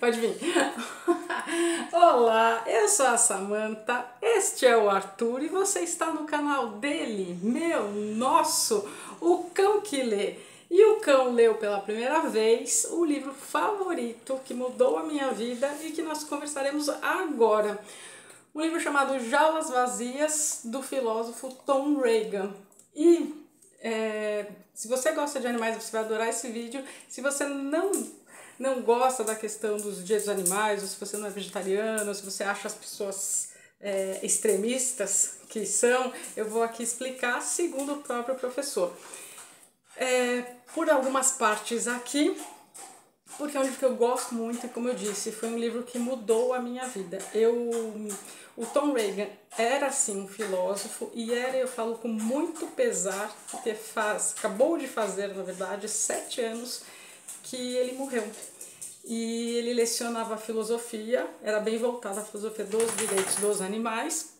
Pode vir. Olá, eu sou a Samantha, este é o Arthur e você está no canal dele, meu, nosso, o Cão que Lê. E o cão leu pela primeira vez o livro favorito que mudou a minha vida e que nós conversaremos agora. Um livro chamado Jaulas Vazias, do filósofo Tom Regan. E se você gosta de animais, você vai adorar esse vídeo. Se você não gosta da questão dos direitos dos animais, ou se você não é vegetariano, ou se você acha as pessoas extremistas que são, eu vou aqui explicar segundo o próprio professor. Por algumas partes aqui, porque é um livro que eu gosto muito e, como eu disse, foi um livro que mudou a minha vida. O Tom Regan era, assim, um filósofo e eu falo com muito pesar, porque acabou de fazer, na verdade, 7 anos que ele morreu. E ele lecionava filosofia, era bem voltado à filosofia dos direitos dos animais,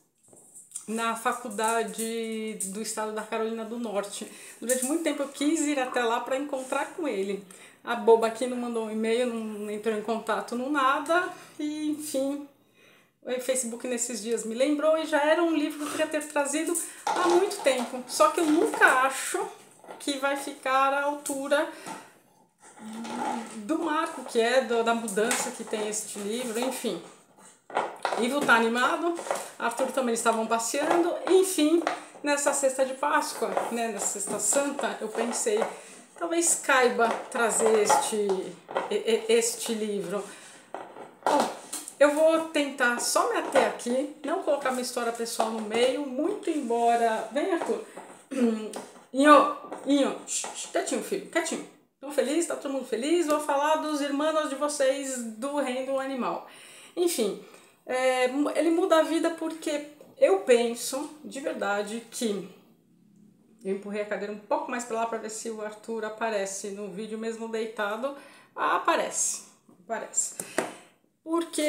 na faculdade do estado da Carolina do Norte. Durante muito tempo eu quis ir até lá para encontrar com ele. A boba aqui não mandou um e-mail, não entrou em contato, não nada, e enfim, o Facebook nesses dias me lembrou e já era um livro que eu queria ter trazido há muito tempo. Só que eu nunca acho que vai ficar à altura do marco que é, da mudança que tem este livro, enfim. Ivo tá animado, Arthur também estavam passeando, enfim, nessa sexta de Páscoa, né, nessa sexta santa, eu pensei, talvez caiba trazer este livro. Bom, eu vou tentar só me ater aqui, não colocar minha história pessoal no meio, muito embora... Vem, Arthur. Inho, quietinho, filho, quietinho. Estão felizes? Tá todo mundo feliz? Vou falar dos irmãos de vocês do reino animal. Enfim... ele muda a vida porque eu penso de verdade que eu empurrei a cadeira um pouco mais para lá para ver se o Arthur aparece no vídeo mesmo deitado. Aparece. Porque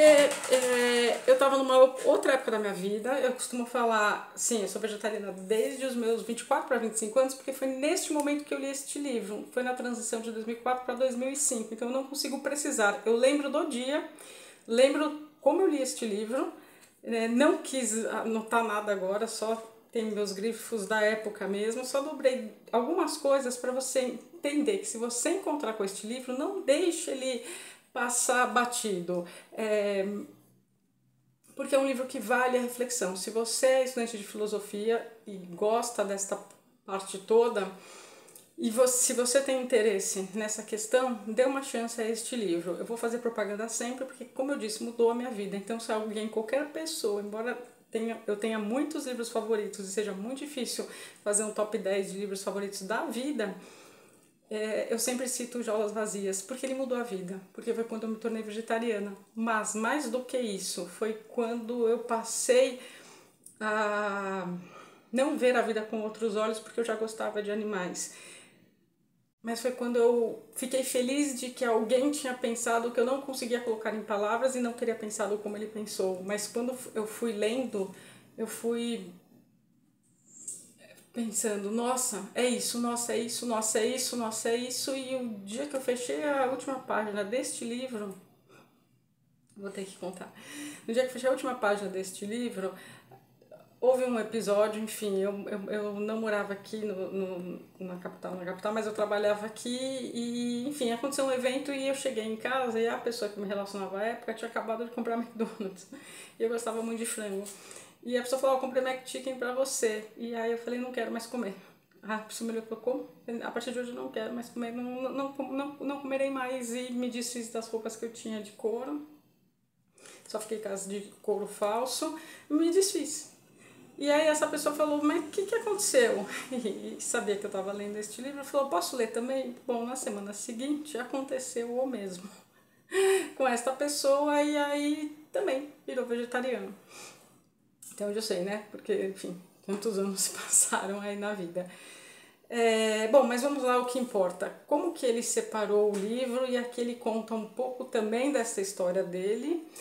eu estava numa outra época da minha vida. Eu costumo falar, sim, eu sou vegetariana desde os meus 24 para 25 anos, porque foi neste momento que eu li este livro. Foi na transição de 2004 para 2005, então eu não consigo precisar. Eu lembro do dia, lembro como eu li este livro, não quis anotar nada agora, só tem meus grifos da época mesmo, só dobrei algumas coisas para você entender que se você encontrar com este livro, não deixe ele passar batido, porque é um livro que vale a reflexão. Se você é estudante de filosofia e gosta desta parte toda, e se você tem interesse nessa questão, dê uma chance a este livro. Eu vou fazer propaganda sempre, porque, como eu disse, mudou a minha vida. Então, se alguém, qualquer pessoa, embora eu tenha muitos livros favoritos e seja muito difícil fazer um top 10 de livros favoritos da vida, eu sempre cito Jaulas Vazias, porque ele mudou a vida. Porque foi quando eu me tornei vegetariana. Mas, mais do que isso, foi quando eu passei a não ver a vida com outros olhos, porque eu já gostava de animais. Mas foi quando eu fiquei feliz de que alguém tinha pensado que eu não conseguia colocar em palavras e não teria pensado como ele pensou. Mas quando eu fui lendo, eu fui pensando, nossa, é isso, nossa, é isso, nossa, é isso, nossa, é isso. E o dia que eu fechei a última página deste livro, vou ter que contar. No dia que eu fechei a última página deste livro, houve um episódio, enfim, eu não morava aqui na capital, mas eu trabalhava aqui e, enfim, aconteceu um evento e eu cheguei em casa e a pessoa que me relacionava à época tinha acabado de comprar McDonald's e eu gostava muito de frango. E a pessoa falou, eu comprei McChicken pra você. E aí eu falei, não quero mais comer. A pessoa me olhou, como? A partir de hoje eu não quero mais comer, não comerei mais e me desfiz das roupas que eu tinha de couro. Só fiquei com as de couro falso e me desfiz. E aí essa pessoa falou, mas o que aconteceu? E sabia que eu estava lendo este livro, falou, posso ler também? Bom, na semana seguinte aconteceu o mesmo com esta pessoa e aí também virou vegetariano. Então eu já sei, né? Porque, enfim, quantos anos se passaram aí na vida. Bom, mas vamos lá ao que importa. Como que ele separou o livro e aqui ele conta um pouco também dessa história dele.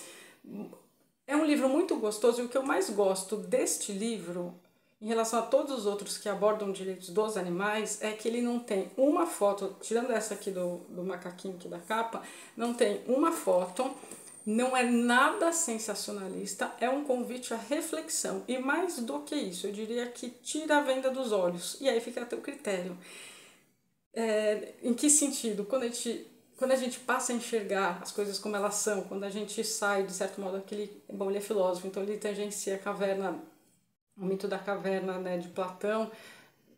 É um livro muito gostoso e o que eu mais gosto deste livro, em relação a todos os outros que abordam direitos dos animais, é que ele não tem uma foto, tirando essa aqui do macaquinho aqui da capa, não tem uma foto, não é nada sensacionalista, é um convite à reflexão. E mais do que isso, eu diria que tira a venda dos olhos, e aí fica a teu critério. Em que sentido? Quando a gente passa a enxergar as coisas como elas são, quando a gente sai, de certo modo, bom, ele é filósofo, então ele tangencia a caverna, o mito da caverna, né, de Platão,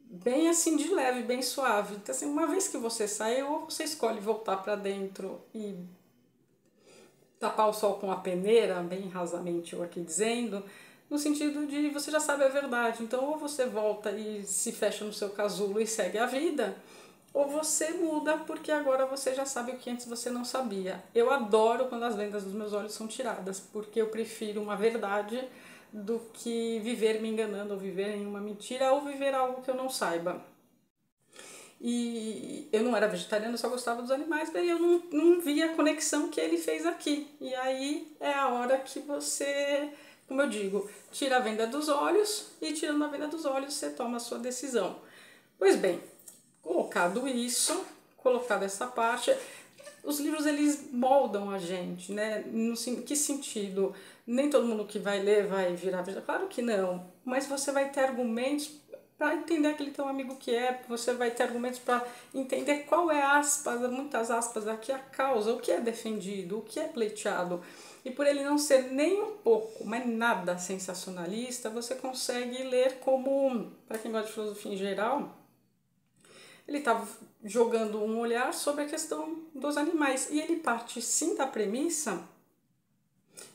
bem assim de leve, bem suave. Então, assim, uma vez que você sai, ou você escolhe voltar para dentro e tapar o sol com a peneira, bem rasamente eu aqui dizendo, no sentido de você já sabe a verdade. Então, ou você volta e se fecha no seu casulo e segue a vida, ou você muda porque agora você já sabe o que antes você não sabia. Eu adoro quando as vendas dos meus olhos são tiradas, porque eu prefiro uma verdade do que viver me enganando, ou viver em uma mentira, ou viver algo que eu não saiba. E eu não era vegetariana, eu só gostava dos animais, daí eu não via a conexão que ele fez aqui. E aí é a hora que você, como eu digo, tira a venda dos olhos, e tirando a venda dos olhos você toma a sua decisão. Pois bem, colocado isso, colocado essa parte, os livros eles moldam a gente, né? Que sentido? Nem todo mundo que vai ler vai virar vegetariano, claro que não, mas você vai ter argumentos para entender aquele teu amigo que é, você vai ter argumentos para entender qual é aspas, muitas aspas aqui, a causa, o que é defendido, o que é pleiteado. E por ele não ser nem um pouco, mas nada sensacionalista, você consegue ler como, para quem gosta de filosofia em geral, ele estava jogando um olhar sobre a questão dos animais. E ele parte sim da premissa,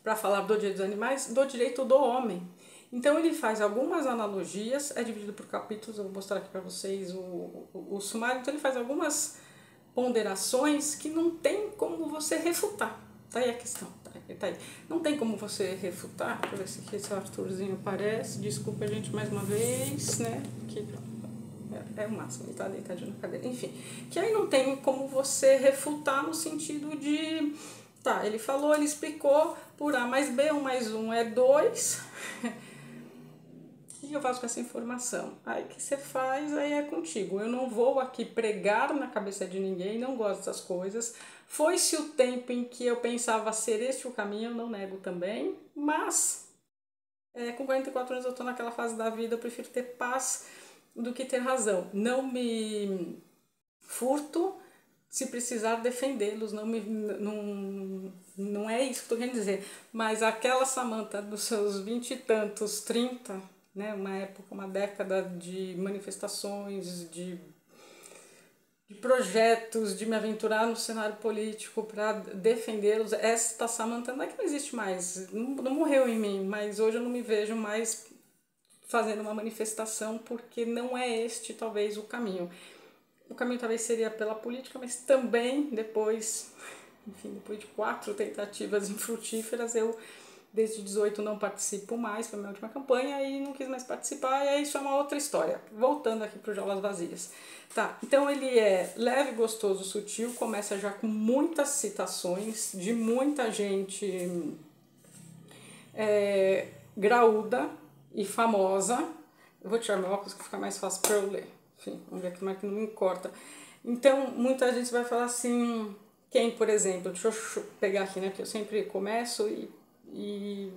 para falar do direito dos animais, do direito do homem. Então ele faz algumas analogias, é dividido por capítulos, eu vou mostrar aqui para vocês o sumário. Então ele faz algumas ponderações que não tem como você refutar. Tá aí a questão, tá aí. Não tem como você refutar. Deixa eu ver se aqui esse Arthurzinho aparece. Desculpa, gente, mais uma vez, né? Aqui, é o máximo, ele tá deitadinho na cadeira. Enfim, que aí não tem como você refutar no sentido de... Tá, ele falou, ele explicou, por A mais B, 1 mais 1 é 2. O que eu faço com essa informação? Aí que você faz, aí é contigo. Eu não vou aqui pregar na cabeça de ninguém, não gosto dessas coisas. Foi-se o tempo em que eu pensava ser este o caminho, eu não nego também, mas com 44 anos eu tô naquela fase da vida, eu prefiro ter paz do que ter razão. Não me furto se precisar defendê-los, não é isso que eu tô querendo dizer, mas aquela Samantha dos seus 20 e tantos, 30, né, uma época, uma década de manifestações, de projetos, de me aventurar no cenário político para defendê-los, esta Samantha não é que não existe mais, não morreu em mim, mas hoje eu não me vejo mais fazendo uma manifestação porque não é este talvez o caminho. O caminho talvez seria pela política, mas também depois, enfim, depois de 4 tentativas infrutíferas, eu desde 18 não participo mais, foi a minha última campanha e não quis mais participar, e aí isso é uma outra história. Voltando aqui para o Jaulas Vazias. Tá, então ele é leve, gostoso, sutil, começa já com muitas citações de muita gente graúda e famosa. Eu vou tirar meu óculos que fica mais fácil para eu ler. Enfim, vamos ver aqui como é que não me corta. Então, muita gente vai falar assim, quem, por exemplo, deixa eu pegar aqui, né, que eu sempre começo e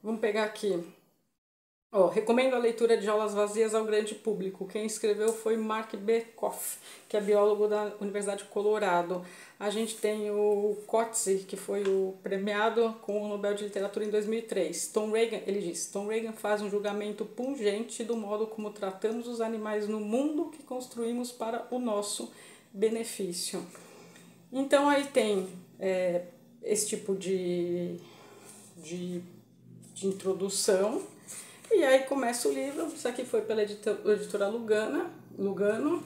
vamos pegar aqui. Ó, recomendo a leitura de Jaulas Vazias ao grande público. Quem escreveu foi Mark Bekoff, que é biólogo da Universidade de Colorado. A gente tem o Coetzee, que foi o premiado com o Nobel de Literatura em 2003. Tom Reagan, ele diz, Tom Reagan faz um julgamento pungente do modo como tratamos os animais no mundo que construímos para o nosso benefício. Então aí tem esse tipo de introdução. E aí começa o livro, isso aqui foi pela editora Lugano,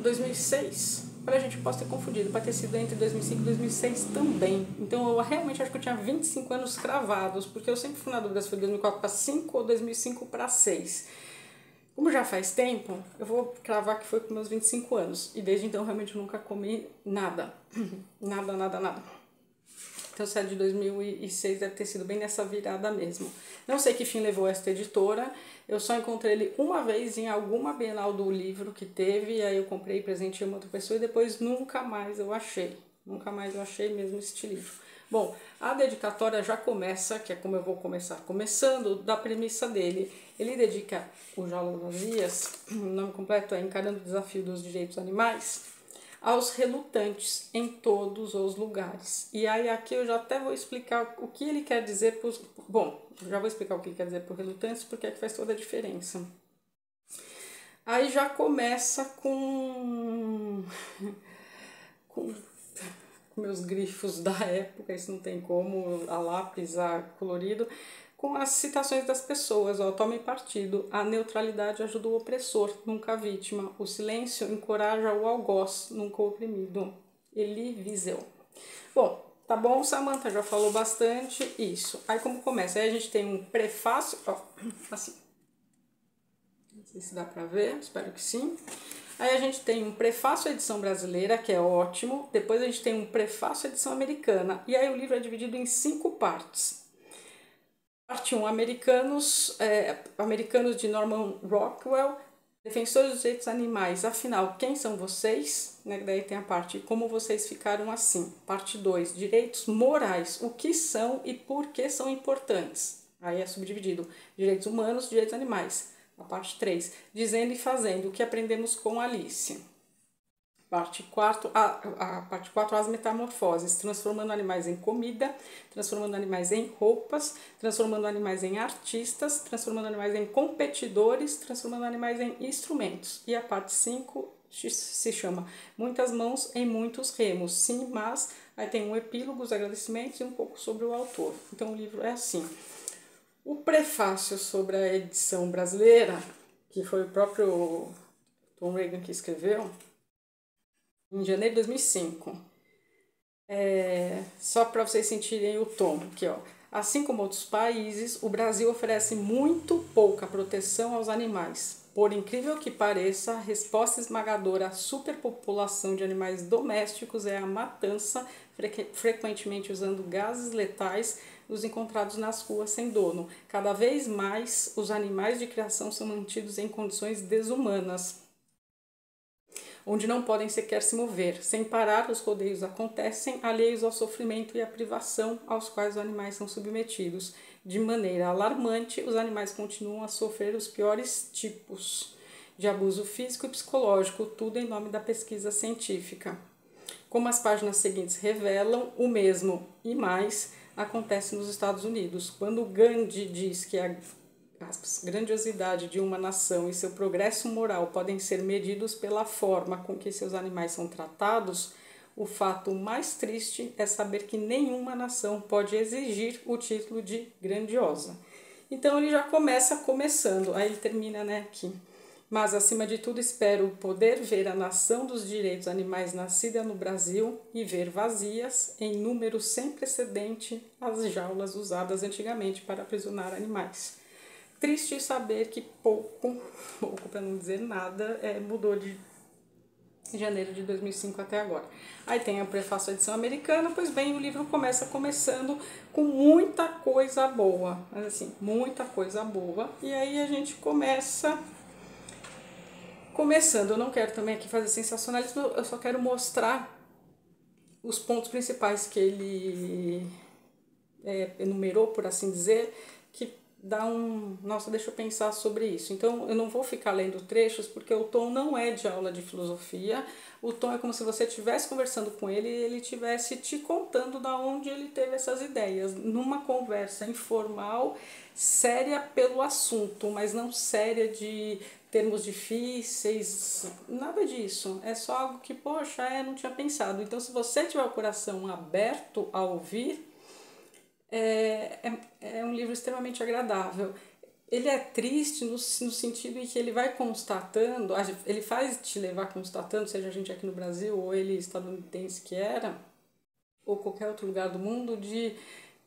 2006. Para a gente possa ter confundido, pode ter sido entre 2005 e 2006 também. Então eu realmente acho que eu tinha 25 anos cravados, porque eu sempre fui na dúvida se foi 2004 para 5 ou 2005 para 6. Como já faz tempo, eu vou cravar que foi com meus 25 anos. E desde então realmente eu nunca comi nada. Nada. Então, se é de 2006, deve ter sido bem nessa virada mesmo. Não sei que fim levou esta editora, eu só encontrei ele uma vez em alguma Bienal do livro que teve, e aí eu comprei e presenteei uma outra pessoa e depois nunca mais eu achei. Nunca mais eu achei mesmo este livro. Bom, a dedicatória já começa, que é como eu vou começar começando, da premissa dele. Ele dedica o Jaulas Vazias, o nome completo é Encarando o Desafio dos Direitos Animais, aos relutantes em todos os lugares. E aí aqui eu já até vou explicar o que ele quer dizer por... Bom, já vou explicar o que ele quer dizer por relutantes, porque é que faz toda a diferença. Aí já começa com meus grifos da época, isso não tem como, a lápis, a colorido, com as citações das pessoas, ó, tome partido, a neutralidade ajuda o opressor, nunca a vítima, o silêncio encoraja o algoz, nunca o oprimido. Elie Wiesel. Bom, tá bom, Samantha já falou bastante isso. Aí como começa? Aí a gente tem um prefácio, ó, assim, não sei se dá pra ver, espero que sim. Aí a gente tem um prefácio à edição brasileira, que é ótimo. Depois a gente tem um prefácio à edição americana. E aí o livro é dividido em 5 partes. Parte 1, Americanos de Norman Rockwell, Defensores dos Direitos Animais, afinal, quem são vocês? Né? Daí tem a parte Como vocês ficaram assim. Parte 2, Direitos Morais, o que são e por que são importantes. Aí é subdividido, Direitos Humanos, Direitos Animais. A parte 3, Dizendo e Fazendo, o que aprendemos com Alice. Parte 4, a parte 4, as metamorfoses, transformando animais em comida, transformando animais em roupas, transformando animais em artistas, transformando animais em competidores, transformando animais em instrumentos. E a parte 5 se chama Muitas Mãos em Muitos Remos, sim, mas aí tem um epílogo, os agradecimentos e um pouco sobre o autor. Então o livro é assim. O prefácio sobre a edição brasileira, que foi o próprio Tom Regan que escreveu, em janeiro de 2005. Só para vocês sentirem o tom aqui, ó. Assim como outros países, o Brasil oferece muito pouca proteção aos animais. Por incrível que pareça, a resposta esmagadora à superpopulação de animais domésticos é a matança, frequentemente usando gases letais, os encontrados nas ruas sem dono. Cada vez mais, os animais de criação são mantidos em condições desumanas, onde não podem sequer se mover. Sem parar, os rodeios acontecem, alheios ao sofrimento e à privação aos quais os animais são submetidos. De maneira alarmante, os animais continuam a sofrer os piores tipos de abuso físico e psicológico, tudo em nome da pesquisa científica. Como as páginas seguintes revelam, o mesmo e mais acontece nos Estados Unidos. Quando Gandhi diz que a grandiosidade de uma nação e seu progresso moral podem ser medidos pela forma com que seus animais são tratados, o fato mais triste é saber que nenhuma nação pode exigir o título de grandiosa. Então ele já começando, aí ele termina, né, aqui. Mas, acima de tudo, espero poder ver a nação dos direitos animais nascida no Brasil e ver vazias, em número sem precedente, as jaulas usadas antigamente para aprisionar animais. Triste saber que pouco para não dizer nada, mudou de janeiro de 2005 até agora. Aí tem a prefácio à edição americana, pois bem, o livro começando com muita coisa boa, mas assim, muita coisa boa. E aí a gente começando, eu não quero também aqui fazer sensacionalismo, eu só quero mostrar os pontos principais que ele enumerou, por assim dizer, que dá nossa, deixa eu pensar sobre isso. Então, eu não vou ficar lendo trechos, porque o tom não é de aula de filosofia, o tom é como se você estivesse conversando com ele e ele estivesse te contando da onde ele teve essas ideias, numa conversa informal, séria pelo assunto, mas não séria de termos difíceis, nada disso. É só algo que, poxa, não tinha pensado. Então, se você tiver o coração aberto a ouvir, é um livro extremamente agradável. Ele é triste no sentido em que ele vai constatando, ele faz te levar constatando, seja a gente aqui no Brasil ou ele estadunidense que era, ou qualquer outro lugar do mundo, de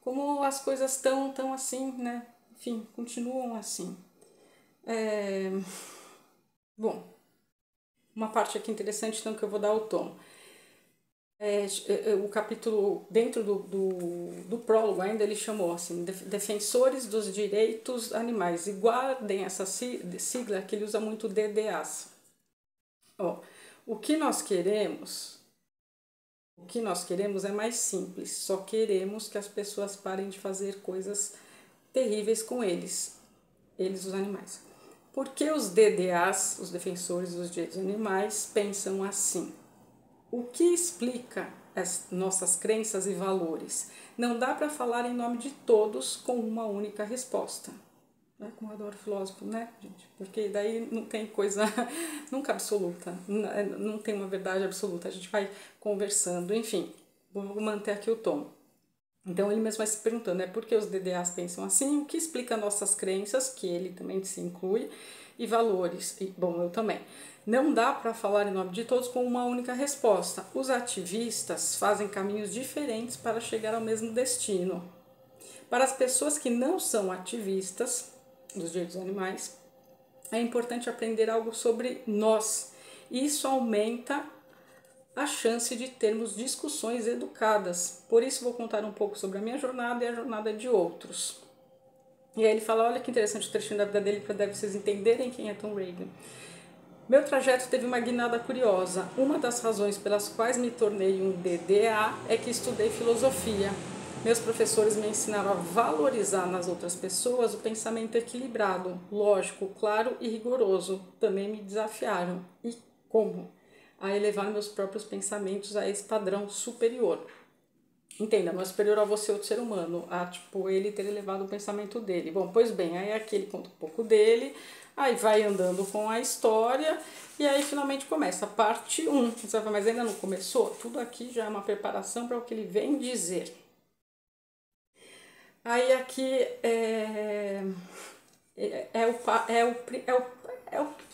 como as coisas estão tão assim, né? Enfim, continuam assim. Bom, uma parte aqui interessante então que eu vou dar o tom. O capítulo, dentro do prólogo ainda, ele chamou assim, defensores dos direitos animais, e guardem essa sigla que ele usa muito, DDAs. Ó, o que nós queremos, o que nós queremos é mais simples, só queremos que as pessoas parem de fazer coisas terríveis com eles, os animais. Porque os DDAs, os defensores dos direitos animais, pensam assim? O que explica as nossas crenças e valores? Não dá para falar em nome de todos com uma única resposta. É como eu adoro filósofo, né, gente? Porque daí não tem coisa nunca absoluta, não tem uma verdade absoluta. A gente vai conversando, enfim, vou manter aqui o tom. Então ele mesmo vai se perguntando, por que os DDAs pensam assim? O que explica nossas crenças, que ele também se inclui, e valores, e bom, eu também. Não dá para falar em nome de todos com uma única resposta. Os ativistas fazem caminhos diferentes para chegar ao mesmo destino. Para as pessoas que não são ativistas dos direitos dos animais, é importante aprender algo sobre nós. Isso aumenta a chance de termos discussões educadas. Por isso vou contar um pouco sobre a minha jornada e a jornada de outros. E aí ele fala, olha que interessante o trechinho da vida dele para vocês entenderem quem é Tom Reagan. Meu trajeto teve uma guinada curiosa. Uma das razões pelas quais me tornei um DDA é que estudei filosofia. Meus professores me ensinaram a valorizar nas outras pessoas o pensamento equilibrado, lógico, claro e rigoroso. Também me desafiaram. E como? A elevar meus próprios pensamentos a esse padrão superior. Entenda, não é superior a você, outro ser humano, a tipo ele ter elevado o pensamento dele. Bom, pois bem, aí aqui ele conta um pouco dele, aí vai andando com a história e aí finalmente começa a parte 1. Você vai falar, mas ainda não começou? Tudo aqui já é uma preparação para o que ele vem dizer. Aí aqui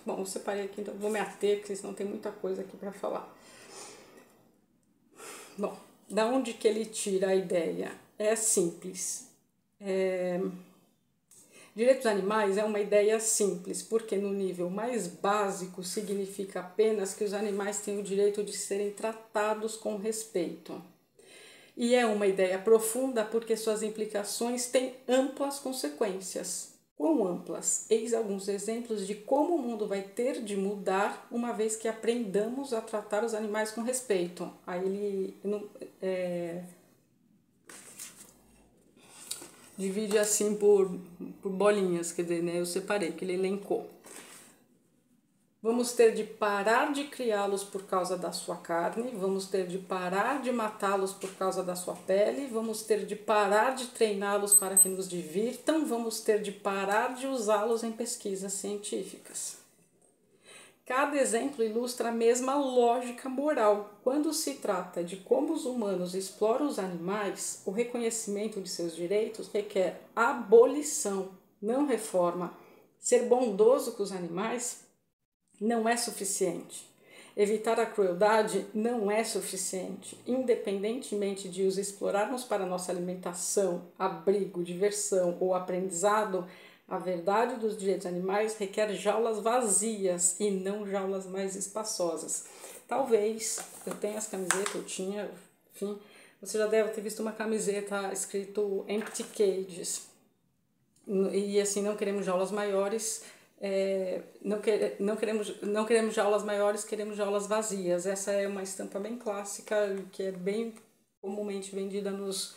bom, eu separei aqui, então vou me ater, porque senão tem muita coisa aqui para falar. Bom, da onde que ele tira a ideia? É simples. Direitos animais é uma ideia simples, porque no nível mais básico significa apenas que os animais têm o direito de serem tratados com respeito. E é uma ideia profunda porque suas implicações têm amplas consequências. Quão amplas? Eis alguns exemplos de como o mundo vai ter de mudar uma vez que aprendamos a tratar os animais com respeito. Aí ele divide assim por bolinhas, quer dizer, né? Eu separei, que ele elencou. Vamos ter de parar de criá-los por causa da sua carne, vamos ter de parar de matá-los por causa da sua pele, vamos ter de parar de treiná-los para que nos divirtam, vamos ter de parar de usá-los em pesquisas científicas. Cada exemplo ilustra a mesma lógica moral. Quando se trata de como os humanos exploram os animais, o reconhecimento de seus direitos requer abolição, não reforma. Ser bondoso com os animais não é suficiente. Evitar a crueldade não é suficiente. Independentemente de os explorarmos para nossa alimentação, abrigo, diversão ou aprendizado, a verdade dos direitos animais requer jaulas vazias e não jaulas mais espaçosas. Talvez, eu tenha as camisetas, eu tinha, enfim, você já deve ter visto uma camiseta escrito Empty Cages. E assim, não queremos jaulas maiores, não queremos jaulas maiores, queremos jaulas vazias. Essa é uma estampa bem clássica, que é bem comumente vendida nos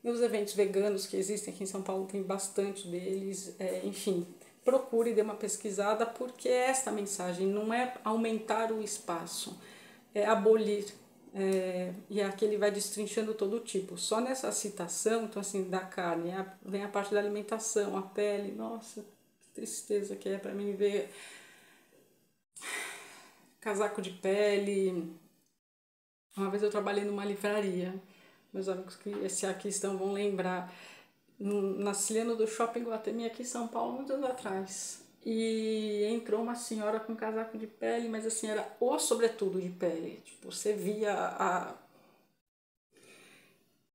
eventos veganos que existem aqui em São Paulo, tem bastante deles. Enfim, procure e dê uma pesquisada, porque esta mensagem não é aumentar o espaço, é abolir. E aqui ele vai destrinchando todo tipo. Só nessa citação, então assim, da carne, vem a parte da alimentação, a pele. Nossa, que tristeza que é para mim ver casaco de pele. Uma vez eu trabalhei numa livraria, meus amigos que aqui estão vão lembrar, na Ciliano do Shopping Guatemi, aqui em São Paulo, muitos anos atrás. E entrou uma senhora com casaco de pele, mas assim, era o sobretudo de pele. Tipo, você via a...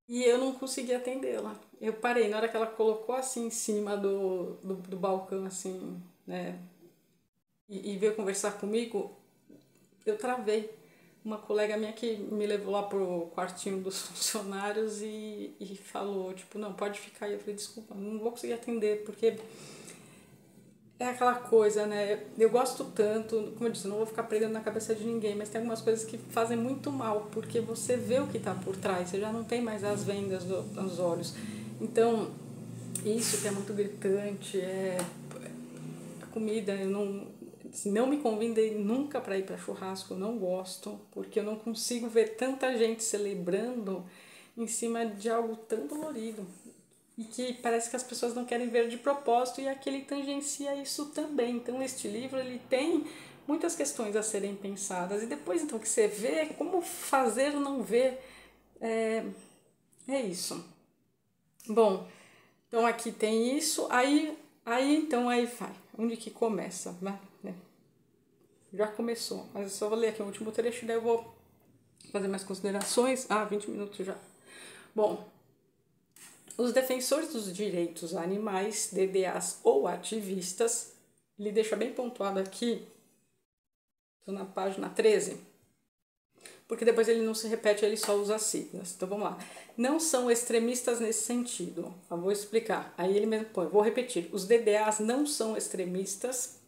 E eu não consegui atendê-la. Eu parei, na hora que ela colocou assim em cima do balcão, assim, né? E veio conversar comigo, eu travei. uma colega minha que me levou lá pro quartinho dos funcionários e falou, tipo, não, pode ficar aí. Eu falei, desculpa, não vou conseguir atender, porque é aquela coisa, né? Eu gosto tanto, como eu disse, não vou ficar pregando na cabeça de ninguém, mas tem algumas coisas que fazem muito mal, porque você vê o que está por trás, você já não tem mais as vendas nos olhos. Então, isso que é muito gritante, a comida, eu não me convidei nunca para ir para churrasco, eu não gosto, porque eu não consigo ver tanta gente celebrando em cima de algo tão dolorido. E que parece que as pessoas não querem ver de propósito, e aqui ele tangencia isso também. Então este livro ele tem muitas questões a serem pensadas, e depois então que você vê como fazer não ver, é isso. Bom, então aqui tem isso, aí então aí vai, onde que começa, né? Já começou, mas eu só vou ler aqui o último trecho, daí eu vou fazer mais considerações. 20 minutos já. Bom, os defensores dos direitos animais, DDAs ou ativistas, ele deixa bem pontuado aqui, estou na página 13, porque depois ele não se repete, ele só usa siglas. Então vamos lá. Não são extremistas nesse sentido. Eu vou explicar. Aí ele mesmo põe, vou repetir. Os DDAs não são extremistas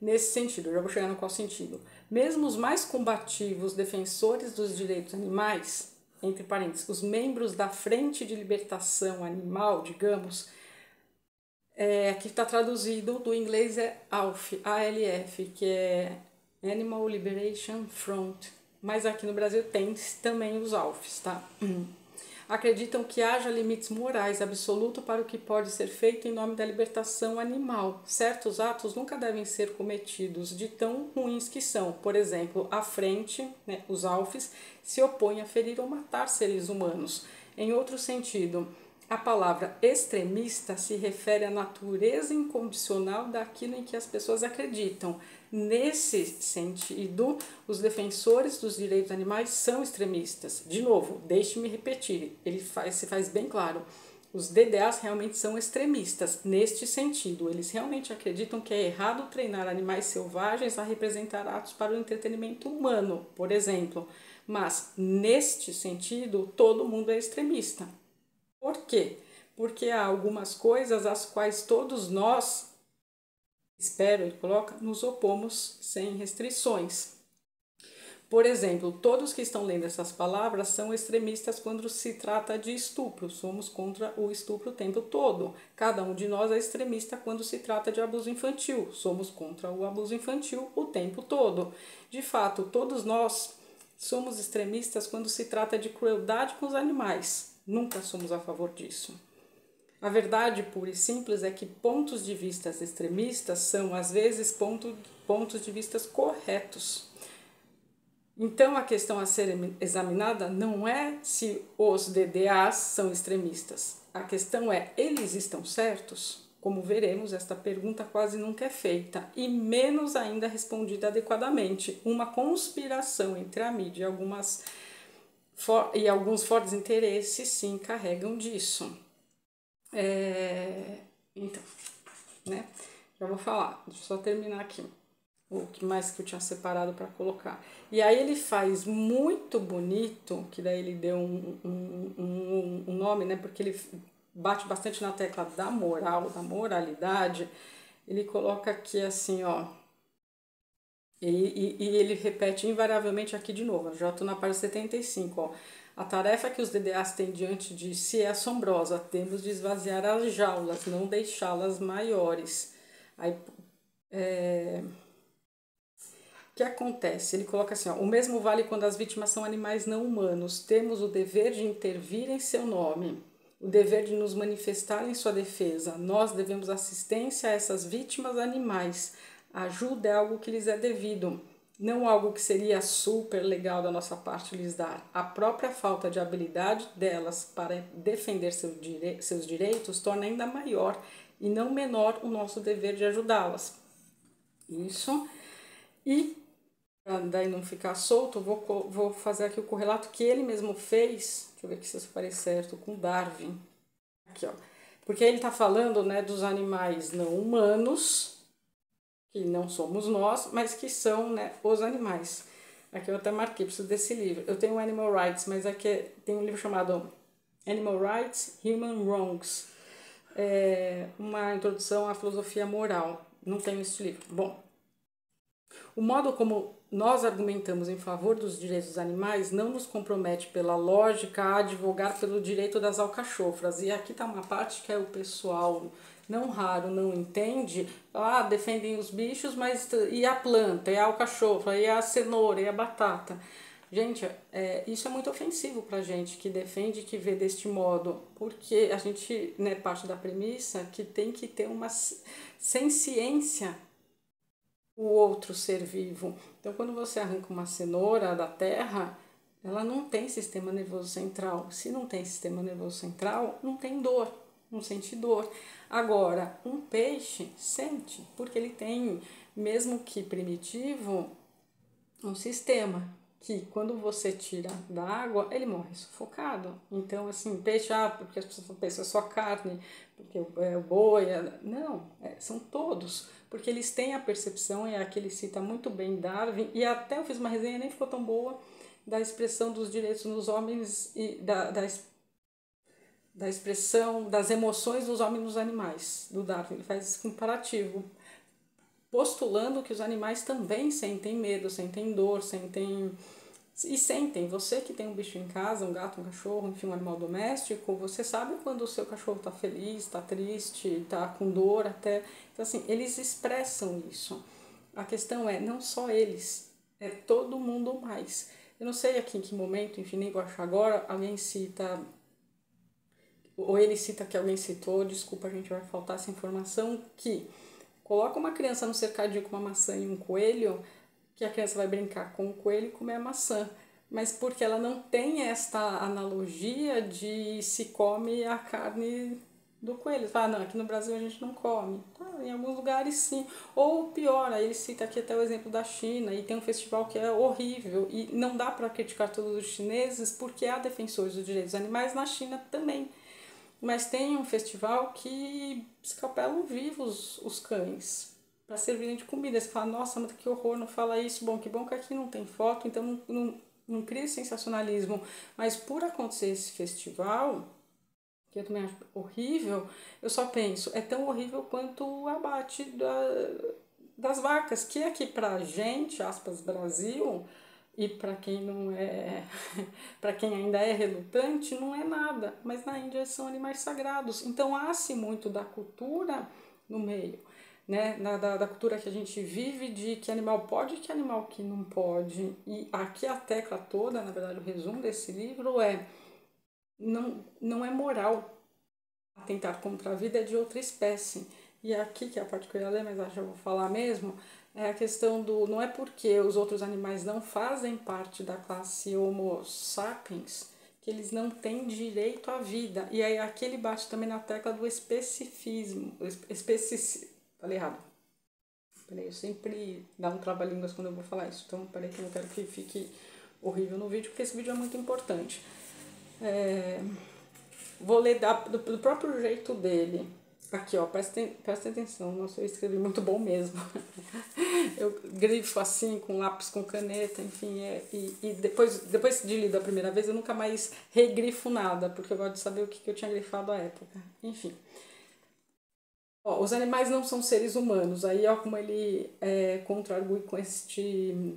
nesse sentido. Eu já vou chegar no qual sentido. Mesmo os mais combativos defensores dos direitos animais, entre parênteses, os membros da Frente de Libertação Animal, digamos, aqui está traduzido, do inglês é ALF, ALF, que é Animal Liberation Front, mas aqui no Brasil tem também os ALFs, tá? Acreditam que haja limites morais absolutos para o que pode ser feito em nome da libertação animal. Certos atos nunca devem ser cometidos, de tão ruins que são. Por exemplo, a frente, né, os ALFs, se opõem a ferir ou matar seres humanos. Em outro sentido, a palavra extremista se refere à natureza incondicional daquilo em que as pessoas acreditam. Nesse sentido, os defensores dos direitos animais são extremistas. De novo, deixe-me repetir, se faz bem claro. Os DDAs realmente são extremistas neste sentido. Eles realmente acreditam que é errado treinar animais selvagens a representar atos para o entretenimento humano, por exemplo. Mas, neste sentido, todo mundo é extremista. Por quê? Porque há algumas coisas às quais todos nós, espero, ele coloca, nos opomos sem restrições. Por exemplo, todos que estão lendo essas palavras são extremistas quando se trata de estupro. Somos contra o estupro o tempo todo. Cada um de nós é extremista quando se trata de abuso infantil. Somos contra o abuso infantil o tempo todo. De fato, todos nós somos extremistas quando se trata de crueldade com os animais. Nunca somos a favor disso. A verdade pura e simples é que pontos de vista extremistas são, às vezes, pontos de vista corretos. Então, a questão a ser examinada não é se os DDAs são extremistas. A questão é, eles estão certos? Como veremos, esta pergunta quase nunca é feita, e menos ainda respondida adequadamente. Uma conspiração entre a mídia e alguns fortes interesses, sim, carregam disso. Então, né? Já vou falar, deixa eu só terminar aqui o que mais que eu tinha separado para colocar. E aí ele faz muito bonito, que daí ele deu um nome, né? Porque ele bate bastante na tecla da moral, da moralidade. Ele coloca aqui assim, ó. E ele repete invariavelmente aqui de novo. Eu já estou na página 75, ó. A tarefa que os DDAs têm diante de si é assombrosa. Temos de esvaziar as jaulas, não deixá-las maiores. Aí, o que acontece? Ele coloca assim, ó, o mesmo vale quando as vítimas são animais não humanos. Temos o dever de intervir em seu nome, o dever de nos manifestar em sua defesa. Nós devemos assistência a essas vítimas animais. A ajuda é algo que lhes é devido, não algo que seria super legal da nossa parte lhes dar. A própria falta de habilidade delas para defender seus direitos torna ainda maior e não menor o nosso dever de ajudá-las. Isso. E, para daí não ficar solto, vou fazer aqui o correlato que ele mesmo fez, deixa eu ver aqui se isso parece certo, com Darwin. Aqui, ó. Porque ele está falando, né, dos animais não humanos, que não somos nós, mas que são, né, os animais. Aqui eu até marquei, preciso desse livro. Eu tenho Animal Rights, mas aqui tem um livro chamado Animal Rights, Human Wrongs. Uma introdução à filosofia moral. Não tenho esse livro. Bom, o modo como nós argumentamos em favor dos direitos dos animais não nos compromete pela lógica a advogar pelo direito das alcachofras. E aqui está uma parte que é o pessoal não raro não entende. Defendem os bichos, mas e a planta, e a alcachofra, e a cenoura, e a batata. Gente, isso é muito ofensivo pra gente que defende, que vê deste modo, porque a gente, né, parte da premissa que tem que ter uma ciência o outro ser vivo. Então, quando você arranca uma cenoura da terra, ela não tem sistema nervoso central. Se não tem sistema nervoso central, não tem dor, não sente dor. Agora, um peixe sente, porque ele tem, mesmo que primitivo, um sistema que quando você tira da água, ele morre sufocado. Então, assim, peixe, porque as pessoas pensam é só carne, porque é o boi. Não, são todos, porque eles têm a percepção, aqui ele cita muito bem Darwin, e até eu fiz uma resenha, nem ficou tão boa, da expressão dos direitos nos homens e da expressão das emoções dos homens e dos animais, do Darwin. Ele faz esse comparativo, postulando que os animais também sentem medo, sentem dor, sentem. Você que tem um bicho em casa, um gato, um cachorro, enfim, um animal doméstico, você sabe quando o seu cachorro está feliz, está triste, está com dor até. Então, assim, eles expressam isso. A questão é, não só eles, é todo mundo mais. Eu não sei aqui em que momento, enfim, nem vou achar agora, alguém cita, ou ele cita que alguém citou, desculpa, a gente vai faltar essa informação, que coloca uma criança no cercadinho com uma maçã e um coelho, que a criança vai brincar com o coelho e comer a maçã. Mas porque ela não tem esta analogia de se come a carne do coelho. Não, aqui no Brasil a gente não come. Em alguns lugares sim. Ou pior, aí ele cita aqui até o exemplo da China, e tem um festival que é horrível, e não dá para criticar todos os chineses, porque há defensores dos direitos dos animais na China também. Mas tem um festival que escapelam vivos os cães para servirem de comida. Você fala, nossa, mas que horror, não fala isso. Bom, que bom que aqui não tem foto, então não cria sensacionalismo. Mas por acontecer esse festival, que eu também acho horrível, eu só penso, é tão horrível quanto o abate das vacas, que aqui pra gente, aspas, Brasil, e para quem não é, para quem ainda é relutante, não é nada. Mas na Índia são animais sagrados. Então há-se muito da cultura no meio, né? Da cultura que a gente vive, de que animal pode e que animal que não pode. E aqui a tecla toda, na verdade, o resumo desse livro é: não é moral atentar contra a vida de outra espécie. E aqui, que é a parte que eu ia ler, mas acho que eu vou falar mesmo, é a questão do... Não é porque os outros animais não fazem parte da classe Homo sapiens que eles não têm direito à vida. E aí aqui ele bate também na tecla do especificismo. Falei errado. Peraí, eu sempre dá um trava-línguas quando eu vou falar isso. Então, peraí que eu não quero que fique horrível no vídeo, porque esse vídeo é muito importante. Vou ler do próprio jeito dele. Aqui, ó, presta atenção. Nossa, eu escrevi muito bom mesmo. Eu grifo assim, com lápis, com caneta, enfim. E depois de lido a primeira vez, eu nunca mais regrifo nada, porque eu gosto de saber o que eu tinha grifado à época. Enfim. Ó, os animais não são seres humanos. Aí, ó, como ele contra-argue com este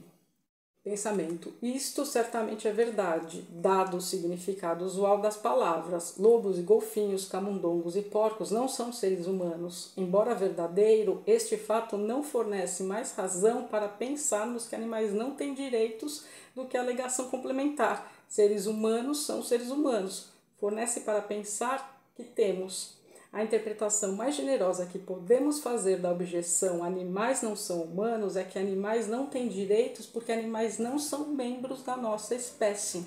pensamento. Isto certamente é verdade, dado o significado usual das palavras. Lobos e golfinhos, camundongos e porcos não são seres humanos. Embora verdadeiro, este fato não fornece mais razão para pensarmos que animais não têm direitos do que a alegação complementar. Seres humanos são seres humanos. Fornece para pensar que temos. A interpretação mais generosa que podemos fazer da objeção animais não são humanos é que animais não têm direitos porque animais não são membros da nossa espécie.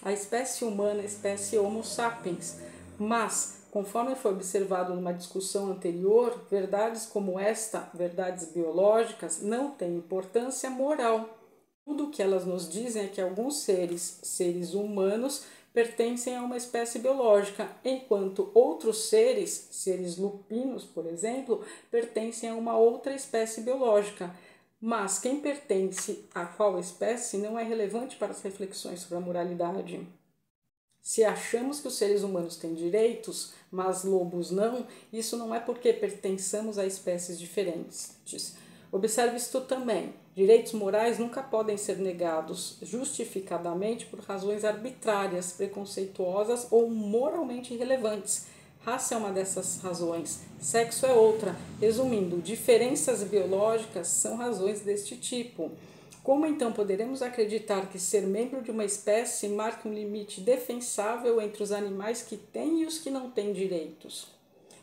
A espécie humana é a espécie Homo sapiens. Mas, conforme foi observado numa discussão anterior, verdades como esta, verdades biológicas, não têm importância moral. Tudo o que elas nos dizem é que alguns seres humanos, pertencem a uma espécie biológica, enquanto outros seres lupinos, por exemplo, pertencem a uma outra espécie biológica. Mas quem pertence a qual espécie não é relevante para as reflexões sobre a moralidade. Se achamos que os seres humanos têm direitos, mas lobos não, isso não é porque pertençamos a espécies diferentes. Observe isto também. Direitos morais nunca podem ser negados justificadamente por razões arbitrárias, preconceituosas ou moralmente irrelevantes. Raça é uma dessas razões, sexo é outra. Resumindo, diferenças biológicas são razões deste tipo. Como então poderemos acreditar que ser membro de uma espécie marca um limite defensável entre os animais que têm e os que não têm direitos?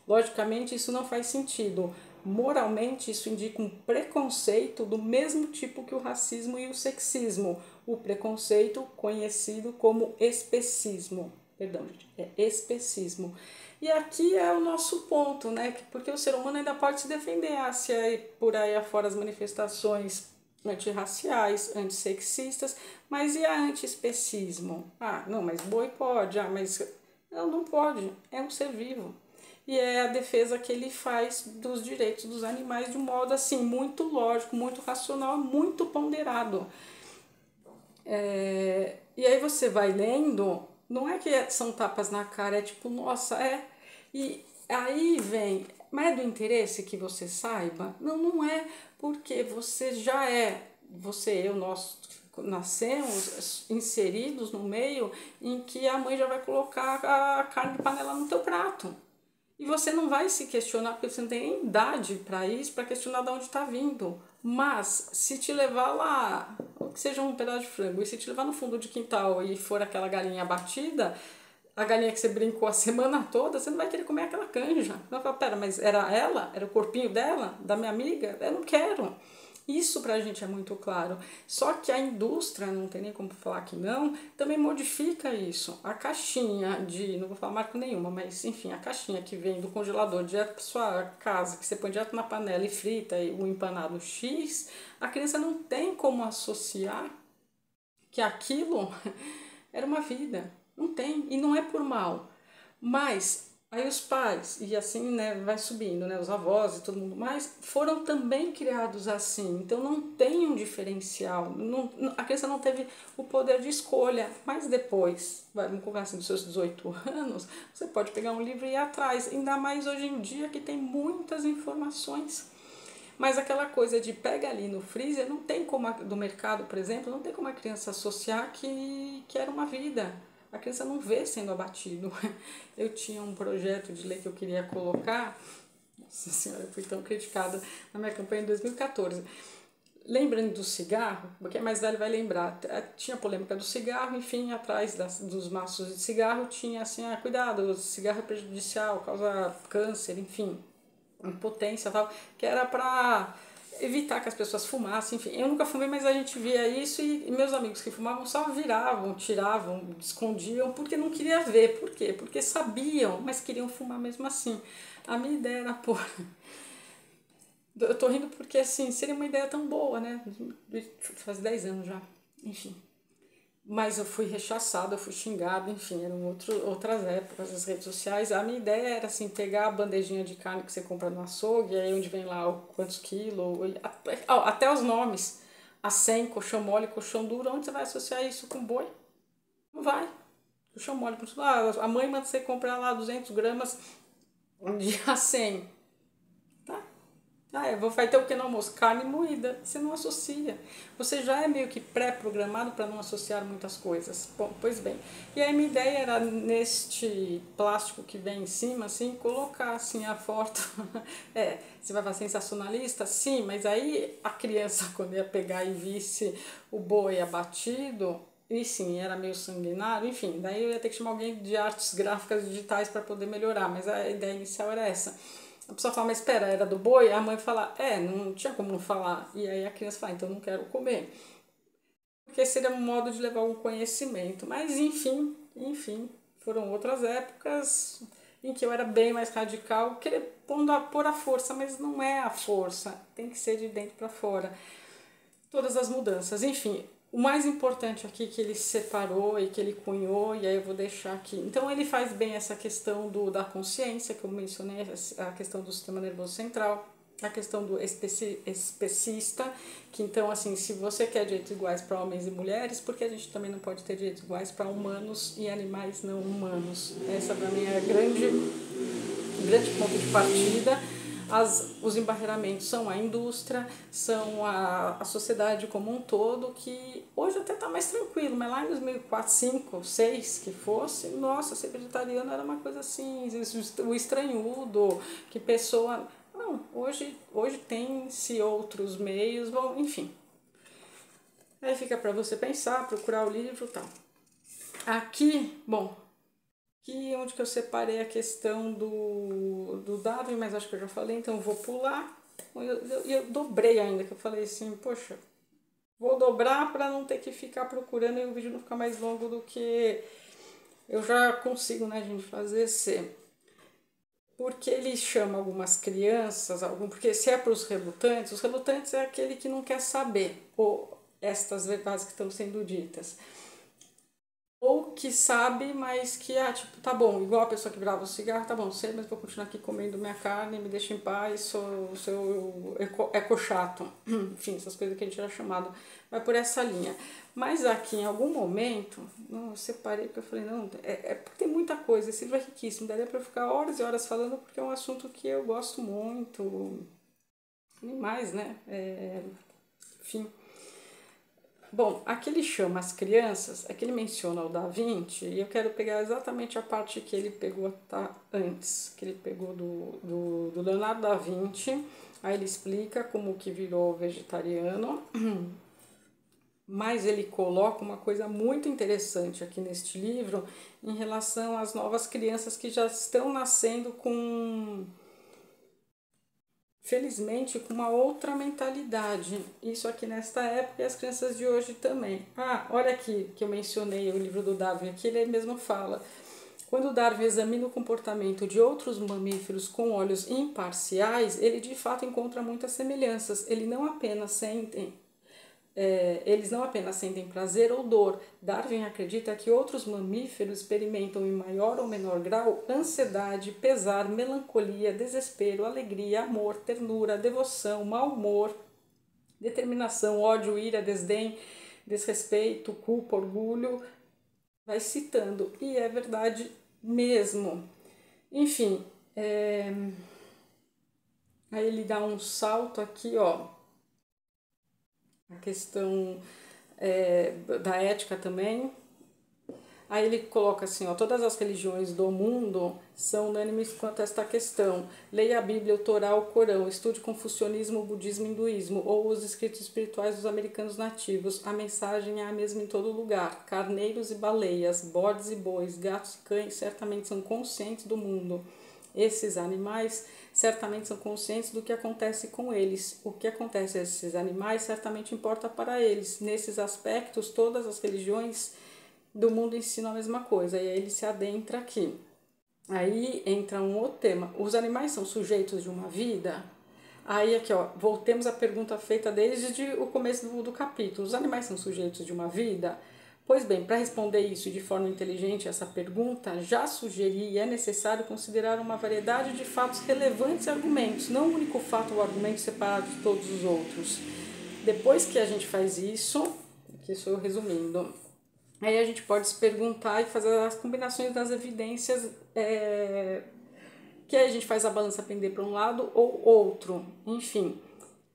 Logicamente, isso não faz sentido. Moralmente, isso indica um preconceito do mesmo tipo que o racismo e o sexismo. O preconceito conhecido como especismo. Perdão, gente, é especismo. E aqui é o nosso ponto, né? Porque o ser humano ainda pode se defender se aí, por aí afora as manifestações antirraciais, antissexistas, mas e a antiespecismo? Ah, não, mas boi pode, mas não pode, é um ser vivo. E é a defesa que ele faz dos direitos dos animais de um modo assim, muito lógico, muito racional, muito ponderado. E aí você vai lendo, não é que são tapas na cara, é tipo, nossa, E aí vem, mas é do interesse que você saiba? Não, não é, porque você já nós nascemos inseridos no meio em que a mãe já vai colocar a carne de panela no teu prato. E você não vai se questionar, porque você não tem nem idade para isso, para questionar de onde está vindo. Mas, se te levar lá, que seja um pedaço de frango, e se te levar no fundo de quintal e for aquela galinha abatida, a galinha que você brincou a semana toda, você não vai querer comer aquela canja. Você vai falar, pera, mas era ela? Era o corpinho dela? Da minha amiga? Eu não quero. Isso pra gente é muito claro. Só que a indústria, não tem nem como falar que não, também modifica isso. A caixinha não vou falar marca nenhuma, mas enfim, a caixinha que vem do congelador direto para sua casa, que você põe direto na panela e frita o empanado X, a criança não tem como associar que aquilo era uma vida. Não tem. E não é por mal. Mas aí os pais, e assim, né, vai subindo, né, os avós e todo mundo mais, foram também criados assim. Então não tem um diferencial. A criança não teve o poder de escolha. Mas depois, vamos colocar assim, dos seus 18 anos, você pode pegar um livro e ir atrás. Ainda mais hoje em dia que tem muitas informações. Mas aquela coisa de pega ali no freezer, não tem como, do mercado, por exemplo, não tem como a criança associar que era uma vida. A criança não vê sendo abatido. Eu tinha um projeto de lei que eu queria colocar, nossa senhora, eu fui tão criticada na minha campanha em 2014. Lembrando do cigarro, quem é mais velho vai lembrar, tinha polêmica do cigarro, enfim, atrás dos maços de cigarro tinha assim, cuidado, o cigarro é prejudicial, causa câncer, enfim, impotência e tal, que era para evitar que as pessoas fumassem, enfim. Eu nunca fumei, mas a gente via isso e meus amigos que fumavam só viravam, tiravam, escondiam, porque não queria ver. Por quê? Porque sabiam, mas queriam fumar mesmo assim. A minha ideia era, pô... Eu tô rindo porque, assim, seria uma ideia tão boa, né? Faz 10 anos já, enfim. Mas eu fui rechaçada, eu fui xingada, enfim, eram outras épocas, as redes sociais. A minha ideia era assim, pegar a bandejinha de carne que você compra no açougue, aí onde vem lá quantos quilos, até os nomes, a 100, colchão mole, colchão duro, onde você vai associar isso com boi? Não vai. Colchão mole, a mãe manda você comprar lá 200 gramas de a 100. Vai ter o que no almoço? Carne moída. Você não associa. Você já é meio que pré-programado para não associar muitas coisas. Bom, pois bem. E aí minha ideia era neste plástico que vem em cima, assim, colocar assim a foto. Você vai fazer sensacionalista? Sim, mas aí a criança quando ia pegar e visse o boi abatido, e sim, era meio sanguinário, enfim, daí eu ia ter que chamar alguém de artes gráficas digitais para poder melhorar, mas a ideia inicial era essa. A pessoa fala, mas espera, era do boi? A mãe fala, não tinha como não falar. E aí a criança fala, então não quero comer. Porque seria um modo de levar um conhecimento. Mas enfim, foram outras épocas em que eu era bem mais radical, querer pôr a força, mas não é a força, tem que ser de dentro para fora. Todas as mudanças, enfim. O mais importante aqui que ele separou e que ele cunhou, e aí eu vou deixar aqui. Então ele faz bem essa questão da consciência, que eu mencionei, a questão do sistema nervoso central. a questão do especista, que então, assim, se você quer direitos iguais para homens e mulheres, por que a gente também não pode ter direitos iguais para humanos e animais não humanos? Essa, para mim, é a grande ponto de partida. Os embarreiramentos são a indústria, são a sociedade como um todo, que hoje até está mais tranquilo, mas lá em 2004, 2005, 2006, que fosse, nossa, ser vegetariano era uma coisa assim, o estranhudo, que pessoa... Não, hoje tem-se outros meios, bom, enfim. Aí fica para você pensar, procurar o livro e tal. Aqui, bom, aqui onde que eu separei a questão do Darwin, mas acho que eu já falei, então eu vou pular. Eu dobrei ainda, que eu falei assim, poxa, vou dobrar para não ter que ficar procurando e o vídeo não ficar mais longo do que eu já consigo, né, gente, fazer ser. Porque ele chama algumas crianças, porque se é para os relutantes é aquele que não quer saber ou estas verdades que estão sendo ditas. Ou que sabe, mas que, tipo, tá bom, igual a pessoa que brava o cigarro, tá bom, sei, mas vou continuar aqui comendo minha carne, me deixa em paz, sou seu eco-chato. Enfim, essas coisas que a gente era chamado. Vai por essa linha. Mas aqui, em algum momento, não, eu separei porque eu falei, não, porque tem muita coisa, esse livro é riquíssimo, daria pra eu ficar horas e horas falando, porque é um assunto que eu gosto muito, e mais, né, enfim. Bom, aqui ele chama as crianças, aqui ele menciona o Da Vinci, e eu quero pegar exatamente a parte que ele pegou antes, que ele pegou do Leonardo da Vinci, aí ele explica como que virou vegetariano, mas ele coloca uma coisa muito interessante aqui neste livro em relação às novas crianças que já estão nascendo com... felizmente com uma outra mentalidade, isso aqui nesta época e as crianças de hoje também. Olha aqui que eu mencionei o livro do Darwin, aqui ele mesmo fala, quando Darwin examina o comportamento de outros mamíferos com olhos imparciais, ele de fato encontra muitas semelhanças, eles não apenas sentem prazer ou dor. Darwin acredita que outros mamíferos experimentam em maior ou menor grau ansiedade, pesar, melancolia, desespero, alegria, amor, ternura, devoção, mau humor, determinação, ódio, ira, desdém, desrespeito, culpa, orgulho. Vai citando, e é verdade mesmo. Enfim, aí ele dá um salto aqui, ó, a questão da ética também. Aí ele coloca assim, ó, todas as religiões do mundo são unânimes quanto a esta questão. Leia a Bíblia, o Torá, o Corão, estude confucionismo, budismo, hinduísmo ou os escritos espirituais dos americanos nativos. A mensagem é a mesma em todo lugar. Carneiros e baleias, bodes e bois, gatos e cães certamente são conscientes do mundo. Esses animais certamente são conscientes do que acontece com eles. O que acontece a esses animais certamente importa para eles. Nesses aspectos, todas as religiões do mundo ensinam a mesma coisa. E aí ele se adentra aqui. Aí entra um outro tema. Os animais são sujeitos de uma vida? Aí aqui, ó, voltemos à pergunta feita desde o começo do capítulo. Os animais são sujeitos de uma vida? Pois bem, para responder isso de forma inteligente, essa pergunta, já sugeri e é necessário considerar uma variedade de fatos relevantes e argumentos, não um único fato ou argumento separado de todos os outros. Depois que a gente faz isso, aqui estou resumindo, aí a gente pode se perguntar e fazer as combinações das evidências, que aí a gente faz a balança pender para um lado ou outro, enfim.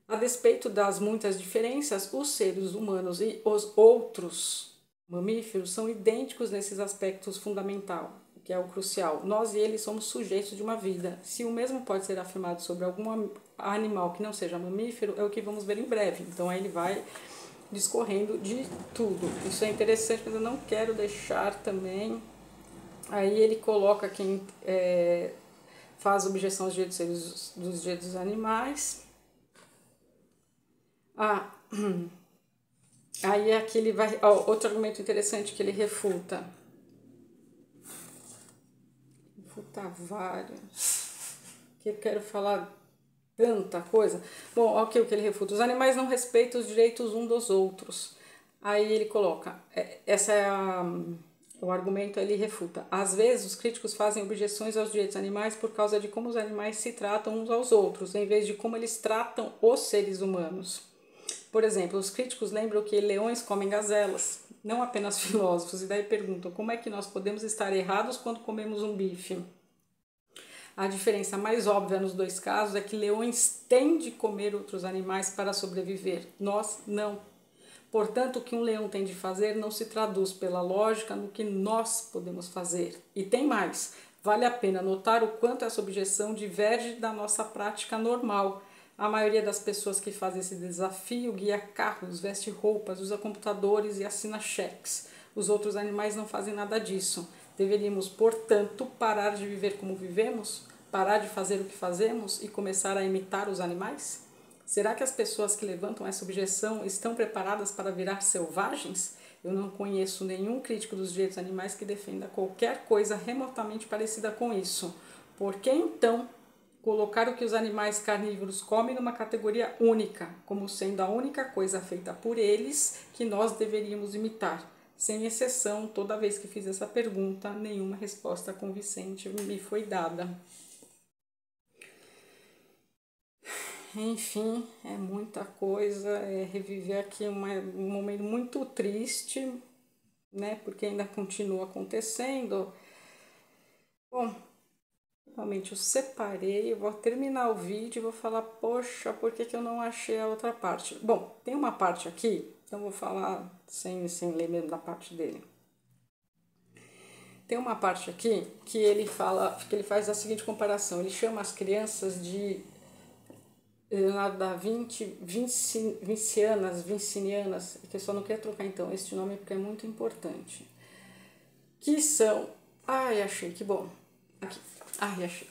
A despeito das muitas diferenças, os seres humanos e os outros mamíferos são idênticos nesses aspectos fundamentais, que é o crucial. Nós e eles somos sujeitos de uma vida. Se o mesmo pode ser afirmado sobre algum animal que não seja mamífero, é o que vamos ver em breve. Então aí ele vai discorrendo de tudo. Isso é interessante, mas eu não quero deixar também. Aí ele coloca quem faz objeção aos direitos dos direitos dos animais. Aí aqui ele vai... outro argumento interessante que ele refuta. Refuta vários. Que eu quero falar tanta coisa. Bom, ok, o que ele refuta. Os animais não respeitam os direitos uns dos outros. Aí ele coloca... essa é O argumento ele refuta. Às vezes, os críticos fazem objeções aos direitos animais por causa de como os animais se tratam uns aos outros, em vez de como eles tratam os seres humanos. Por exemplo, os críticos lembram que leões comem gazelas, não apenas filósofos, e daí perguntam como é que nós podemos estar errados quando comemos um bife. A diferença mais óbvia nos dois casos é que leões têm de comer outros animais para sobreviver, nós não. Portanto, o que um leão tem de fazer não se traduz pela lógica no que nós podemos fazer. E tem mais, vale a pena notar o quanto essa objeção diverge da nossa prática normal. A maioria das pessoas que fazem esse desafio guia carros, veste roupas, usa computadores e assina cheques. Os outros animais não fazem nada disso. Deveríamos, portanto, parar de viver como vivemos? Parar de fazer o que fazemos e começar a imitar os animais? Será que as pessoas que levantam essa objeção estão preparadas para virar selvagens? Eu não conheço nenhum crítico dos direitos animais que defenda qualquer coisa remotamente parecida com isso. Por que então colocar o que os animais carnívoros comem numa categoria única, como sendo a única coisa feita por eles que nós deveríamos imitar? Sem exceção, toda vez que fiz essa pergunta, nenhuma resposta convincente me foi dada. Enfim, é muita coisa, é reviver aqui um momento muito triste, né? Porque ainda continua acontecendo. Bom, realmente eu separei, eu vou terminar o vídeo e vou falar, poxa, por que eu não achei a outra parte? Bom, tem uma parte aqui, então eu vou falar sem ler mesmo da parte dele. Tem uma parte aqui que ele faz a seguinte comparação, ele chama as crianças de Leonardo da Vinci, vincinianas, que eu só não quero trocar então este nome porque é muito importante, que são, achei, que bom, aqui, achei.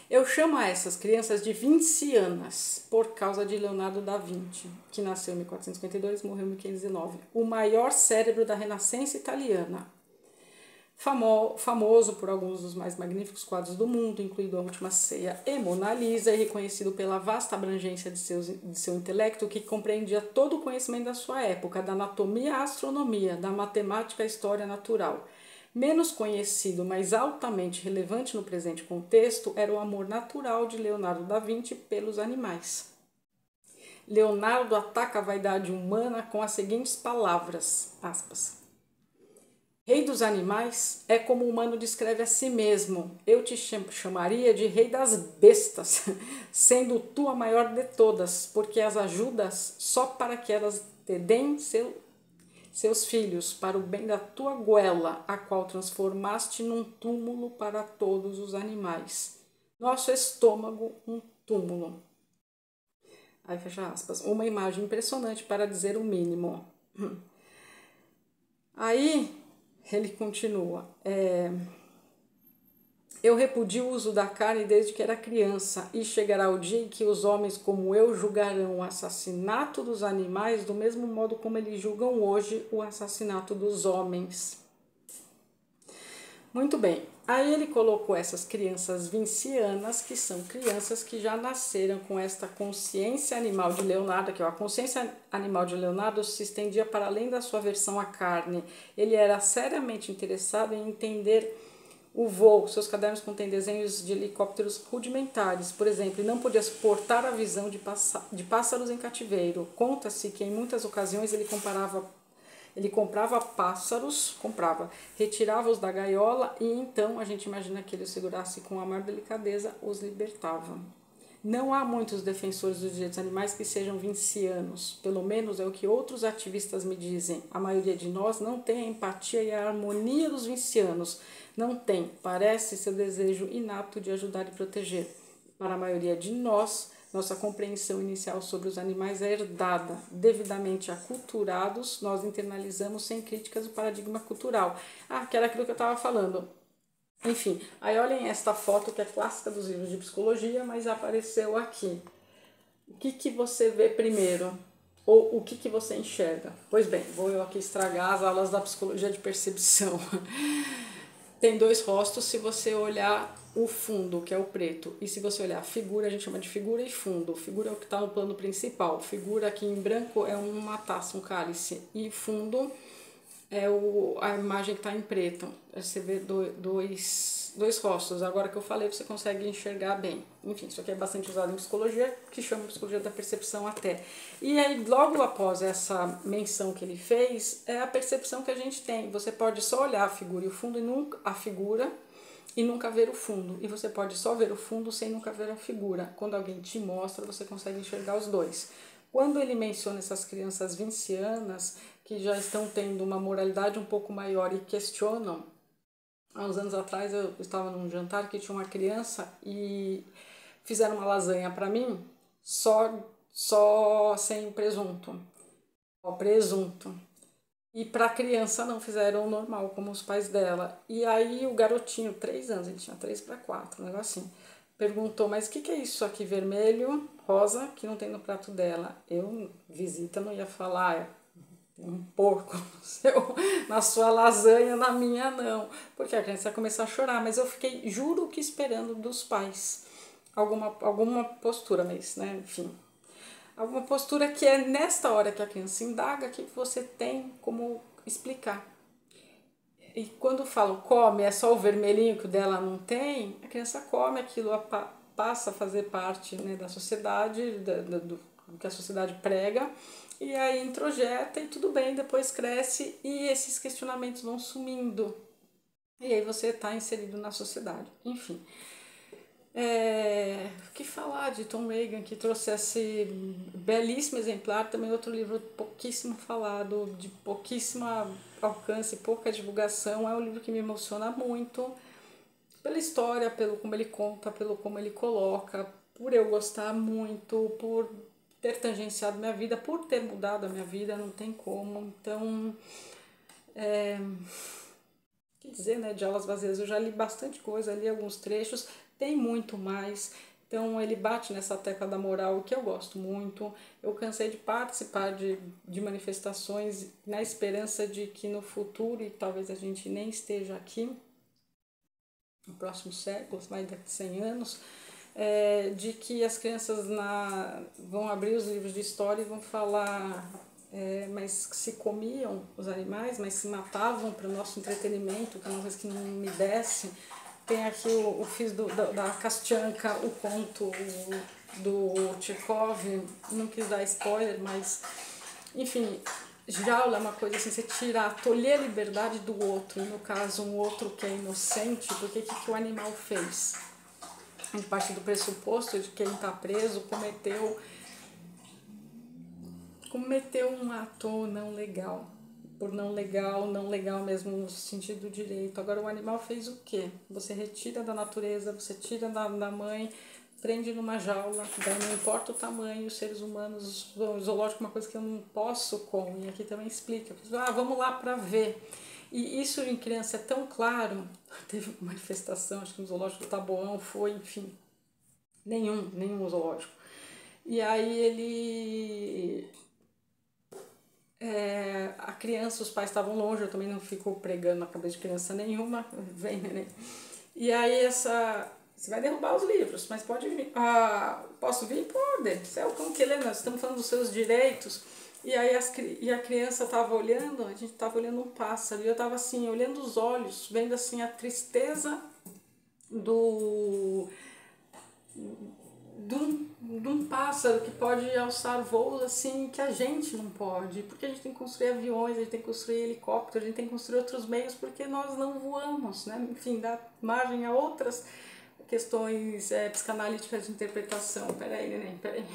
Eu chamo a essas crianças de vincianas por causa de Leonardo da Vinci, que nasceu em 1452 e morreu em 1519, o maior cérebro da Renascença italiana. Famoso por alguns dos mais magníficos quadros do mundo, incluindo A Última Ceia e Mona Lisa, e reconhecido pela vasta abrangência de seu intelecto, que compreendia todo o conhecimento da sua época, da anatomia à astronomia, da matemática à história natural. Menos conhecido, mas altamente relevante no presente contexto, era o amor natural de Leonardo da Vinci pelos animais. Leonardo ataca a vaidade humana com as seguintes palavras, aspas, rei dos animais é como o humano descreve a si mesmo. Eu te chamaria de rei das bestas, sendo tu a maior de todas, porque as ajudas só para que elas te deem seus filhos, para o bem da tua goela, a qual transformaste num túmulo para todos os animais. Nosso estômago, um túmulo. Aí fecha aspas. Uma imagem impressionante para dizer o mínimo. Aí ele continua, eu repudio o uso da carne desde que era criança, e chegará o dia em que os homens como eu julgarão o assassinato dos animais do mesmo modo como eles julgam hoje o assassinato dos homens. Muito bem, aí ele colocou essas crianças vincianas, que são crianças que já nasceram com esta consciência animal de Leonardo, que a consciência animal de Leonardo se estendia para além da sua aversão à carne. Ele era seriamente interessado em entender o voo. Seus cadernos contêm desenhos de helicópteros rudimentares, por exemplo, e não podia suportar a visão de pássaros em cativeiro. Conta-se que em muitas ocasiões ele comprava pássaros, retirava-os da gaiola e então a gente imagina que ele os segurasse com a maior delicadeza, os libertava. Não há muitos defensores dos direitos animais que sejam vincianos, pelo menos é o que outros ativistas me dizem. A maioria de nós não tem a empatia e a harmonia dos vincianos. Não tem, parece seu desejo inato de ajudar e proteger. Para a maioria de nós, nossa compreensão inicial sobre os animais é herdada. Devidamente aculturados, nós internalizamos sem críticas o paradigma cultural. Que era aquilo que eu estava falando. Enfim, aí olhem esta foto que é clássica dos livros de psicologia, mas apareceu aqui. O que você vê primeiro? Ou o que você enxerga? Pois bem, vou eu aqui estragar as aulas da psicologia de percepção. Tem dois rostos se você olhar o fundo, que é o preto. E se você olhar a figura, a gente chama de figura e fundo. Figura é o que está no plano principal. Figura aqui em branco é uma taça, um cálice. E fundo a imagem que está em preto. Você vê dois rostos. Agora que eu falei, você consegue enxergar bem. Enfim, isso aqui é bastante usado em psicologia, que chama psicologia da percepção até. E aí, logo após essa menção que ele fez, é a percepção que a gente tem. Você pode só olhar a figura e o fundo, e nunca ver o fundo. E você pode só ver o fundo sem nunca ver a figura. Quando alguém te mostra, você consegue enxergar os dois. Quando ele menciona essas crianças vincianas, que já estão tendo uma moralidade um pouco maior e questionam, há uns anos atrás eu estava num jantar que tinha uma criança e fizeram uma lasanha para mim só sem presunto. Ó, presunto. E para a criança não fizeram normal, como os pais dela. E aí o garotinho, 3 anos, ele tinha 3 para 4, um negócio assim, perguntou, mas o que é isso aqui vermelho, rosa, que não tem no prato dela? Eu, visita, não ia falar, tem um porco na sua lasanha, na minha não. Porque a criança ia começar a chorar, mas eu fiquei, juro que esperando dos pais alguma postura, mas, né, enfim. Alguma postura que é nesta hora que a criança indaga que você tem como explicar. E quando falam come, é só o vermelhinho que o dela não tem, a criança come aquilo, passa a fazer parte, né, da sociedade, do que a sociedade prega, e aí introjeta e tudo bem, depois cresce e esses questionamentos vão sumindo. E aí você está inserido na sociedade. Enfim. O que falar de Tom Regan, que trouxe esse belíssimo exemplar, também outro livro pouquíssimo falado, de pouquíssimo alcance, pouca divulgação. É um livro que me emociona muito, pela história, pelo como ele conta, pelo como ele coloca, por eu gostar muito, por ter tangenciado minha vida, por ter mudado a minha vida, não tem como. Então, que dizer, né, de Aulas Vazias, eu já li bastante coisa, li alguns trechos, tem muito mais. Então ele bate nessa tecla da moral, que eu gosto muito. Eu cansei de participar de manifestações na esperança de que no futuro, e talvez a gente nem esteja aqui, no próximo século, mais daqui a 100 anos, de que as crianças vão abrir os livros de história e vão falar, mas se comiam os animais, mas se matavam para o nosso entretenimento, que é uma coisa que não me desce. Tem aqui o fiz da Kastianka, o conto do Tchekov, não quis dar spoiler, mas enfim, jaula é uma coisa assim, você tolher a liberdade do outro, no caso um outro que é inocente, porque o que o animal fez? A gente parte do pressuposto de que quem está preso cometeu um ato não legal. Por não legal mesmo no sentido do direito. Agora o animal fez o quê? Você retira da natureza, você tira da mãe, prende numa jaula, daí não importa o tamanho, os seres humanos, o zoológico é uma coisa que eu não posso com, e aqui também explica. Vamos lá para ver. E isso em criança é tão claro, teve uma manifestação, acho que no zoológico do Taboão foi, enfim, nenhum zoológico. E aí ele... a criança, os pais estavam longe, eu também não fico pregando na cabeça de criança nenhuma, vem neném. E aí você vai derrubar os livros, mas pode vir. Posso vir? Pode. Você é o cão que lê, nós estamos falando dos seus direitos. E aí a criança estava olhando, a gente estava olhando um pássaro, e eu estava assim, olhando os olhos, vendo assim a tristeza de um pássaro que pode alçar voos assim que a gente não pode, porque a gente tem que construir aviões, a gente tem que construir helicópteros, a gente tem que construir outros meios porque nós não voamos, né? Enfim, dá margem a outras questões psicanalíticas de interpretação. Peraí, neném, peraí.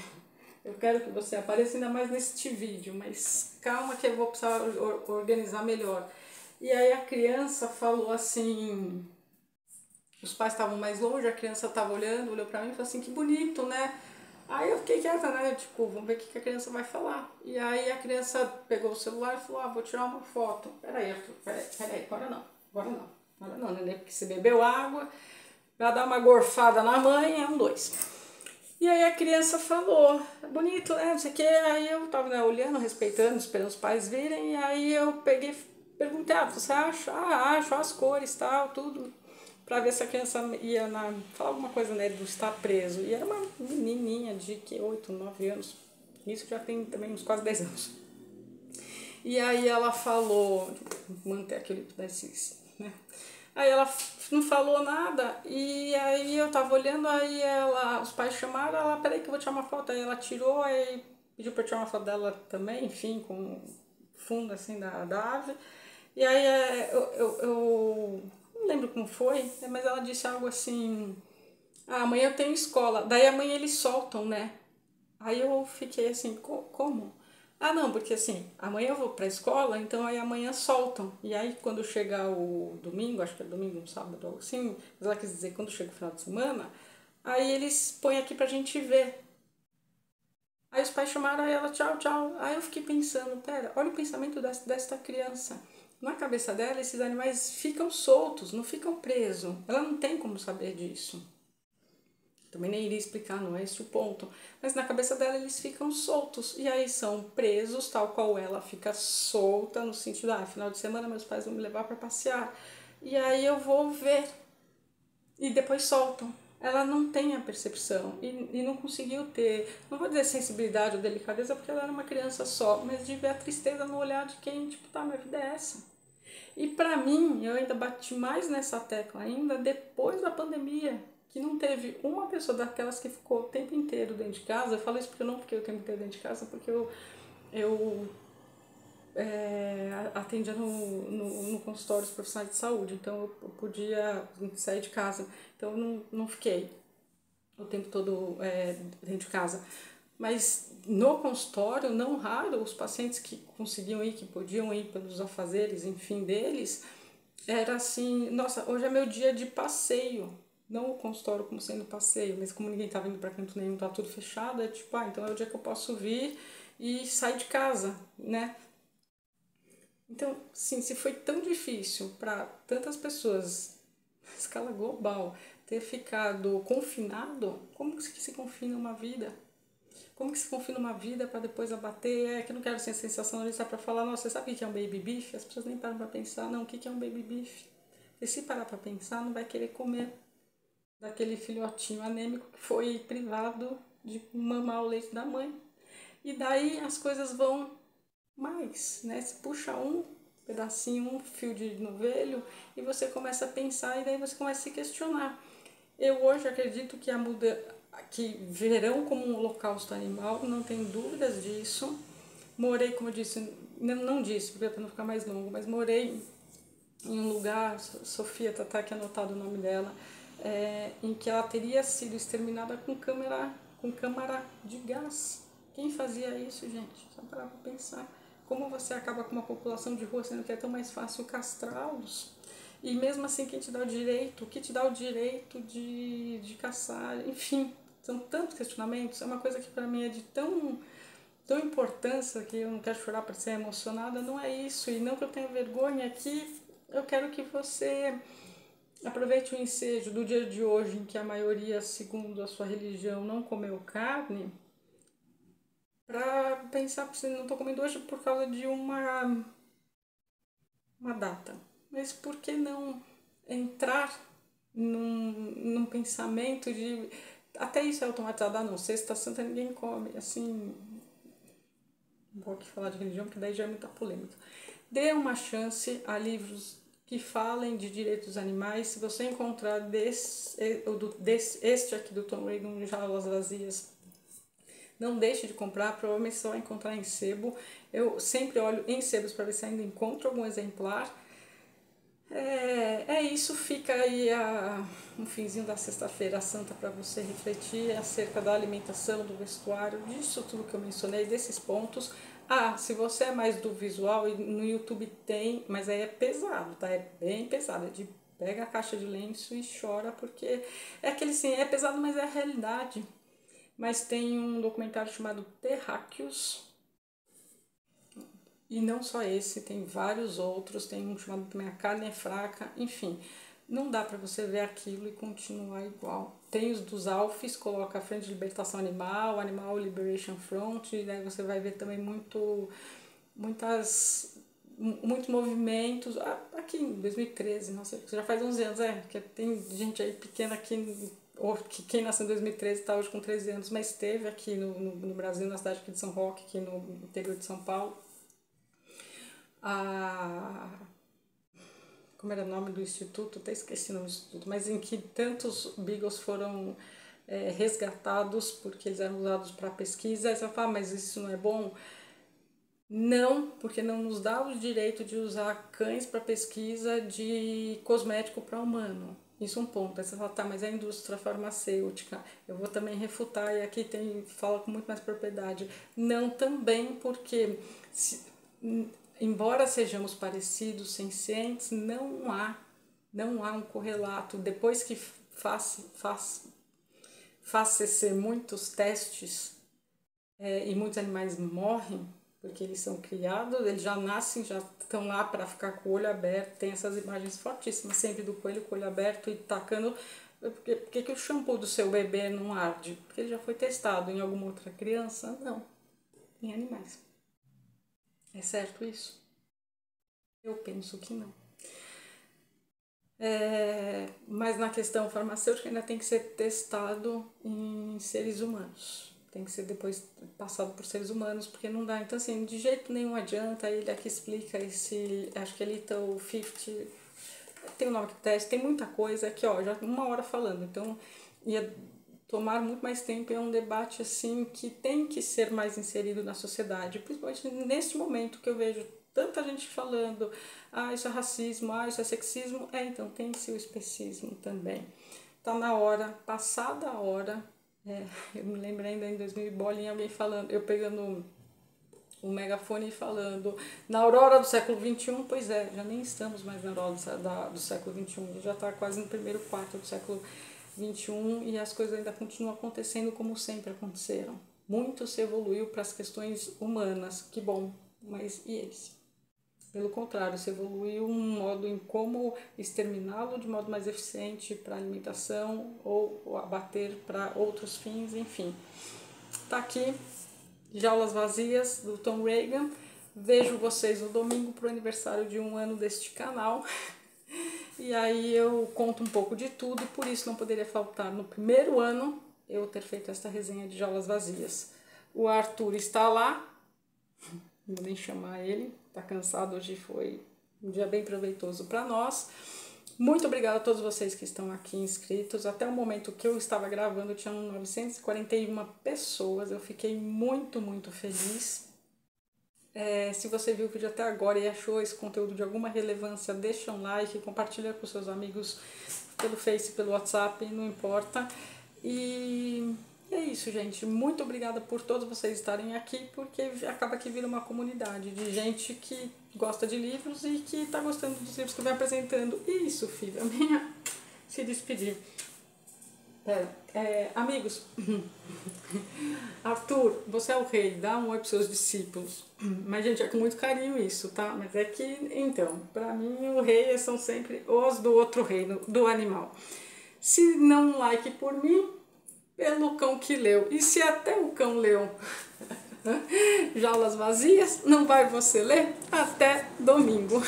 Eu quero que você apareça ainda mais neste vídeo, mas calma que eu vou precisar organizar melhor. E aí a criança falou assim... Os pais estavam mais longe, a criança estava olhou pra mim e falou assim, que bonito, né? Aí eu fiquei quieta, né? Tipo, vamos ver o que a criança vai falar. E aí a criança pegou o celular e falou, vou tirar uma foto. Peraí, Arthur, peraí, agora não, né? Porque você bebeu água, vai dar uma gorfada na mãe, é um 2. E aí a criança falou, bonito, né? Não sei o que. Aí eu tava, né, olhando, respeitando, esperando os pais virem, e aí eu perguntei, você acha? Acho, as cores, tal, tudo. Pra ver se a criança ia falar alguma coisa, né, do estar preso. E era uma menininha de 8, 9 anos. Isso já tem também uns quase 10 anos. E aí ela falou, manter aquele desses, né? Aí ela não falou nada, e aí eu tava olhando, aí os pais chamaram, ela, peraí que eu vou tirar uma foto, aí ela tirou, aí pediu pra eu tirar uma foto dela também, enfim, com fundo assim da ave. E aí eu não lembro como foi, mas ela disse algo assim, ah, amanhã eu tenho escola, daí amanhã eles soltam, né? Aí eu fiquei assim, como? Ah, não, porque assim, amanhã eu vou pra escola, então aí amanhã soltam. E aí quando chegar o domingo, acho que é domingo, um sábado, algo assim, mas ela quis dizer quando chega o final de semana, aí eles põem aqui pra gente ver. Aí os pais chamaram aí ela, tchau, tchau. Aí eu fiquei pensando, pera, olha o pensamento desta criança. Na cabeça dela, esses animais ficam soltos, não ficam presos. Ela não tem como saber disso. Também nem iria explicar, não é esse o ponto. Mas na cabeça dela eles ficam soltos. E aí são presos, tal qual ela fica solta, no sentido, ah, final de semana meus pais vão me levar para passear. E aí eu vou ver. E depois soltam. Ela não tem a percepção e não conseguiu ter, não vou dizer sensibilidade ou delicadeza, porque ela era uma criança só, mas de ver a tristeza no olhar de quem, tipo, tá, minha vida é essa. E pra mim, eu ainda bati mais nessa tecla ainda depois da pandemia, que não teve uma pessoa daquelas que ficou o tempo inteiro dentro de casa. Eu falo isso porque eu não fiquei o tempo inteiro dentro de casa, porque eu atendia no consultório dos profissionais de saúde, então eu podia sair de casa, então eu não fiquei o tempo todo dentro de casa. Mas no consultório, não raro, os pacientes que conseguiam ir, que podiam ir pelos afazeres, enfim, deles, era assim, nossa, hoje é meu dia de passeio. Não o consultório como sendo passeio, mas como ninguém tá vindo para canto nenhum, tá tudo fechado, é tipo, ah, então é o dia que eu posso vir e sair de casa, né? Então, sim, se foi tão difícil para tantas pessoas, a escala global, ter ficado confinado, como que se confina uma vida? Como que se confina uma vida para depois abater? É que eu não quero ser sensacionalista para falar, nossa, você sabe o que é um baby beef? As pessoas nem param para pensar, não, o que é um baby beef? E se parar para pensar, não vai querer comer daquele filhotinho anêmico que foi privado de mamar o leite da mãe. E daí as coisas vão mais, né? Se puxa um pedacinho, um fio de novelho e você começa a pensar e daí você começa a se questionar. Eu hoje acredito que que verão como um holocausto animal, não tenho dúvidas disso. Morei, como eu disse, não disse, porque para não ficar mais longo, mas morei em um lugar, Sofia tá aqui anotado o nome dela, em que ela teria sido exterminada com câmara de gás. Quem fazia isso, gente? Só para pensar. Como você acaba com uma população de rua, sendo que é tão mais fácil castrá-los? E mesmo assim, quem te dá o direito? O que te dá o direito de caçar? Enfim, são tantos questionamentos. É uma coisa que para mim é de tão importância que eu não quero chorar para ser emocionada. Não é isso. E não que eu tenha vergonha aqui, eu quero que você aproveite o ensejo do dia de hoje, em que a maioria, segundo a sua religião, não comeu carne, para pensar, se não estou comendo hoje por causa de uma data. Mas por que não entrar num pensamento de... Até isso é automatizado, ah não, sexta santa ninguém come, assim... Não vou aqui falar de religião, porque daí já é muita polêmica. Dê uma chance a livros que falem de direitos dos animais. Se você encontrar este aqui do Tom Regan, Jaulas Vazias, não deixe de comprar, provavelmente você vai encontrar em sebo. Eu sempre olho em sebos para ver se ainda encontro algum exemplar. É isso, fica aí um finzinho da sexta-feira santa para você refletir acerca da alimentação, do vestuário, disso tudo que eu mencionei, desses pontos. Ah, se você é mais do visual, no YouTube tem, mas aí é pesado, tá? É bem pesado, é de pega a caixa de lenço e chora, porque é aquele sim, é pesado, mas é a realidade. Mas tem um documentário chamado Terráqueos, e não só esse, tem vários outros, tem um chamado também A Carne é Fraca, enfim, não dá para você ver aquilo e continuar igual. Tem os dos ALFs, coloca a Frente de Libertação Animal, Animal Liberation Front, e daí você vai ver também muitos movimentos. Aqui em 2013, nossa, já faz 11 anos, que tem gente aí pequena aqui, ou que quem nasceu em 2013 está hoje com 13 anos, mas teve aqui no Brasil, na cidade aqui de São Roque, aqui no interior de São Paulo. como era o nome do instituto, até esqueci o nome do instituto, mas em que tantos beagles foram resgatados porque eles eram usados para pesquisa. Aí você fala, mas isso não é bom? Não, porque não nos dá o direito de usar cães para pesquisa de cosmético para humano. Isso é um ponto. Aí você fala, tá, mas é a indústria farmacêutica. Eu vou também refutar, e aqui fala com muito mais propriedade. Não também, porque embora sejamos parecidos, sencientes, não há um correlato. Depois que faça muitos testes e muitos animais morrem, porque eles são criados, eles já nascem, já estão lá para ficar com o olho aberto. Tem essas imagens fortíssimas sempre do coelho com o olho aberto e tacando. Por que o shampoo do seu bebê não arde? Porque ele já foi testado em alguma outra criança? Não, em animais. É certo isso? Eu penso que não. Mas na questão farmacêutica ainda tem que ser testado em seres humanos. Tem que ser depois passado por seres humanos, porque não dá. Então, assim, de jeito nenhum adianta. Ele aqui explica acho que é Little 50, tem o nome que teste, tem muita coisa aqui, ó, já 1 hora falando. Então, ia tomar muito mais tempo. É um debate, assim, que tem que ser mais inserido na sociedade, principalmente neste momento que eu vejo tanta gente falando, isso é racismo, isso é sexismo. Então tem-se o especismo também. Tá na hora, passada a hora. Eu me lembro ainda em 2000 bolinha, alguém falando, eu pegando o megafone e falando, na aurora do século XXI, pois é, já nem estamos mais na aurora do século XXI, já está quase no primeiro quarto do século XXI e as coisas ainda continuam acontecendo como sempre aconteceram. Muito se evoluiu para as questões humanas, que bom, mas e eles? Pelo contrário, se evoluiu um modo em como exterminá-lo de modo mais eficiente para alimentação ou abater para outros fins, enfim. Tá aqui, Jaulas Vazias, do Tom Regan. Vejo vocês no domingo para o aniversário de 1 ano deste canal. E aí eu conto um pouco de tudo e por isso não poderia faltar no primeiro ano eu ter feito esta resenha de Jaulas Vazias. O Arthur está lá, não vou nem chamar ele, tá cansado, hoje foi um dia bem proveitoso para nós. Muito obrigada a todos vocês que estão aqui inscritos. Até o momento que eu estava gravando, tinham 941 pessoas. Eu fiquei muito, muito feliz. Se você viu o vídeo até agora e achou esse conteúdo de alguma relevância, deixa um like, compartilha com seus amigos pelo Face, pelo WhatsApp, não importa. E é isso, gente. Muito obrigada por todos vocês estarem aqui, porque acaba que vira uma comunidade de gente que gosta de livros e que está gostando dos livros que eu venho apresentando. Isso, filha minha, se despedir. Amigos, Arthur, você é o rei, dá um oi para seus discípulos. Mas, gente, é com muito carinho isso, tá? Mas é que, então, para mim, o rei são sempre os do outro reino, do animal. Se não um like por mim, pelo cão que leu. E se até o cão leu Jaulas Vazias, não vai você ler? Até domingo.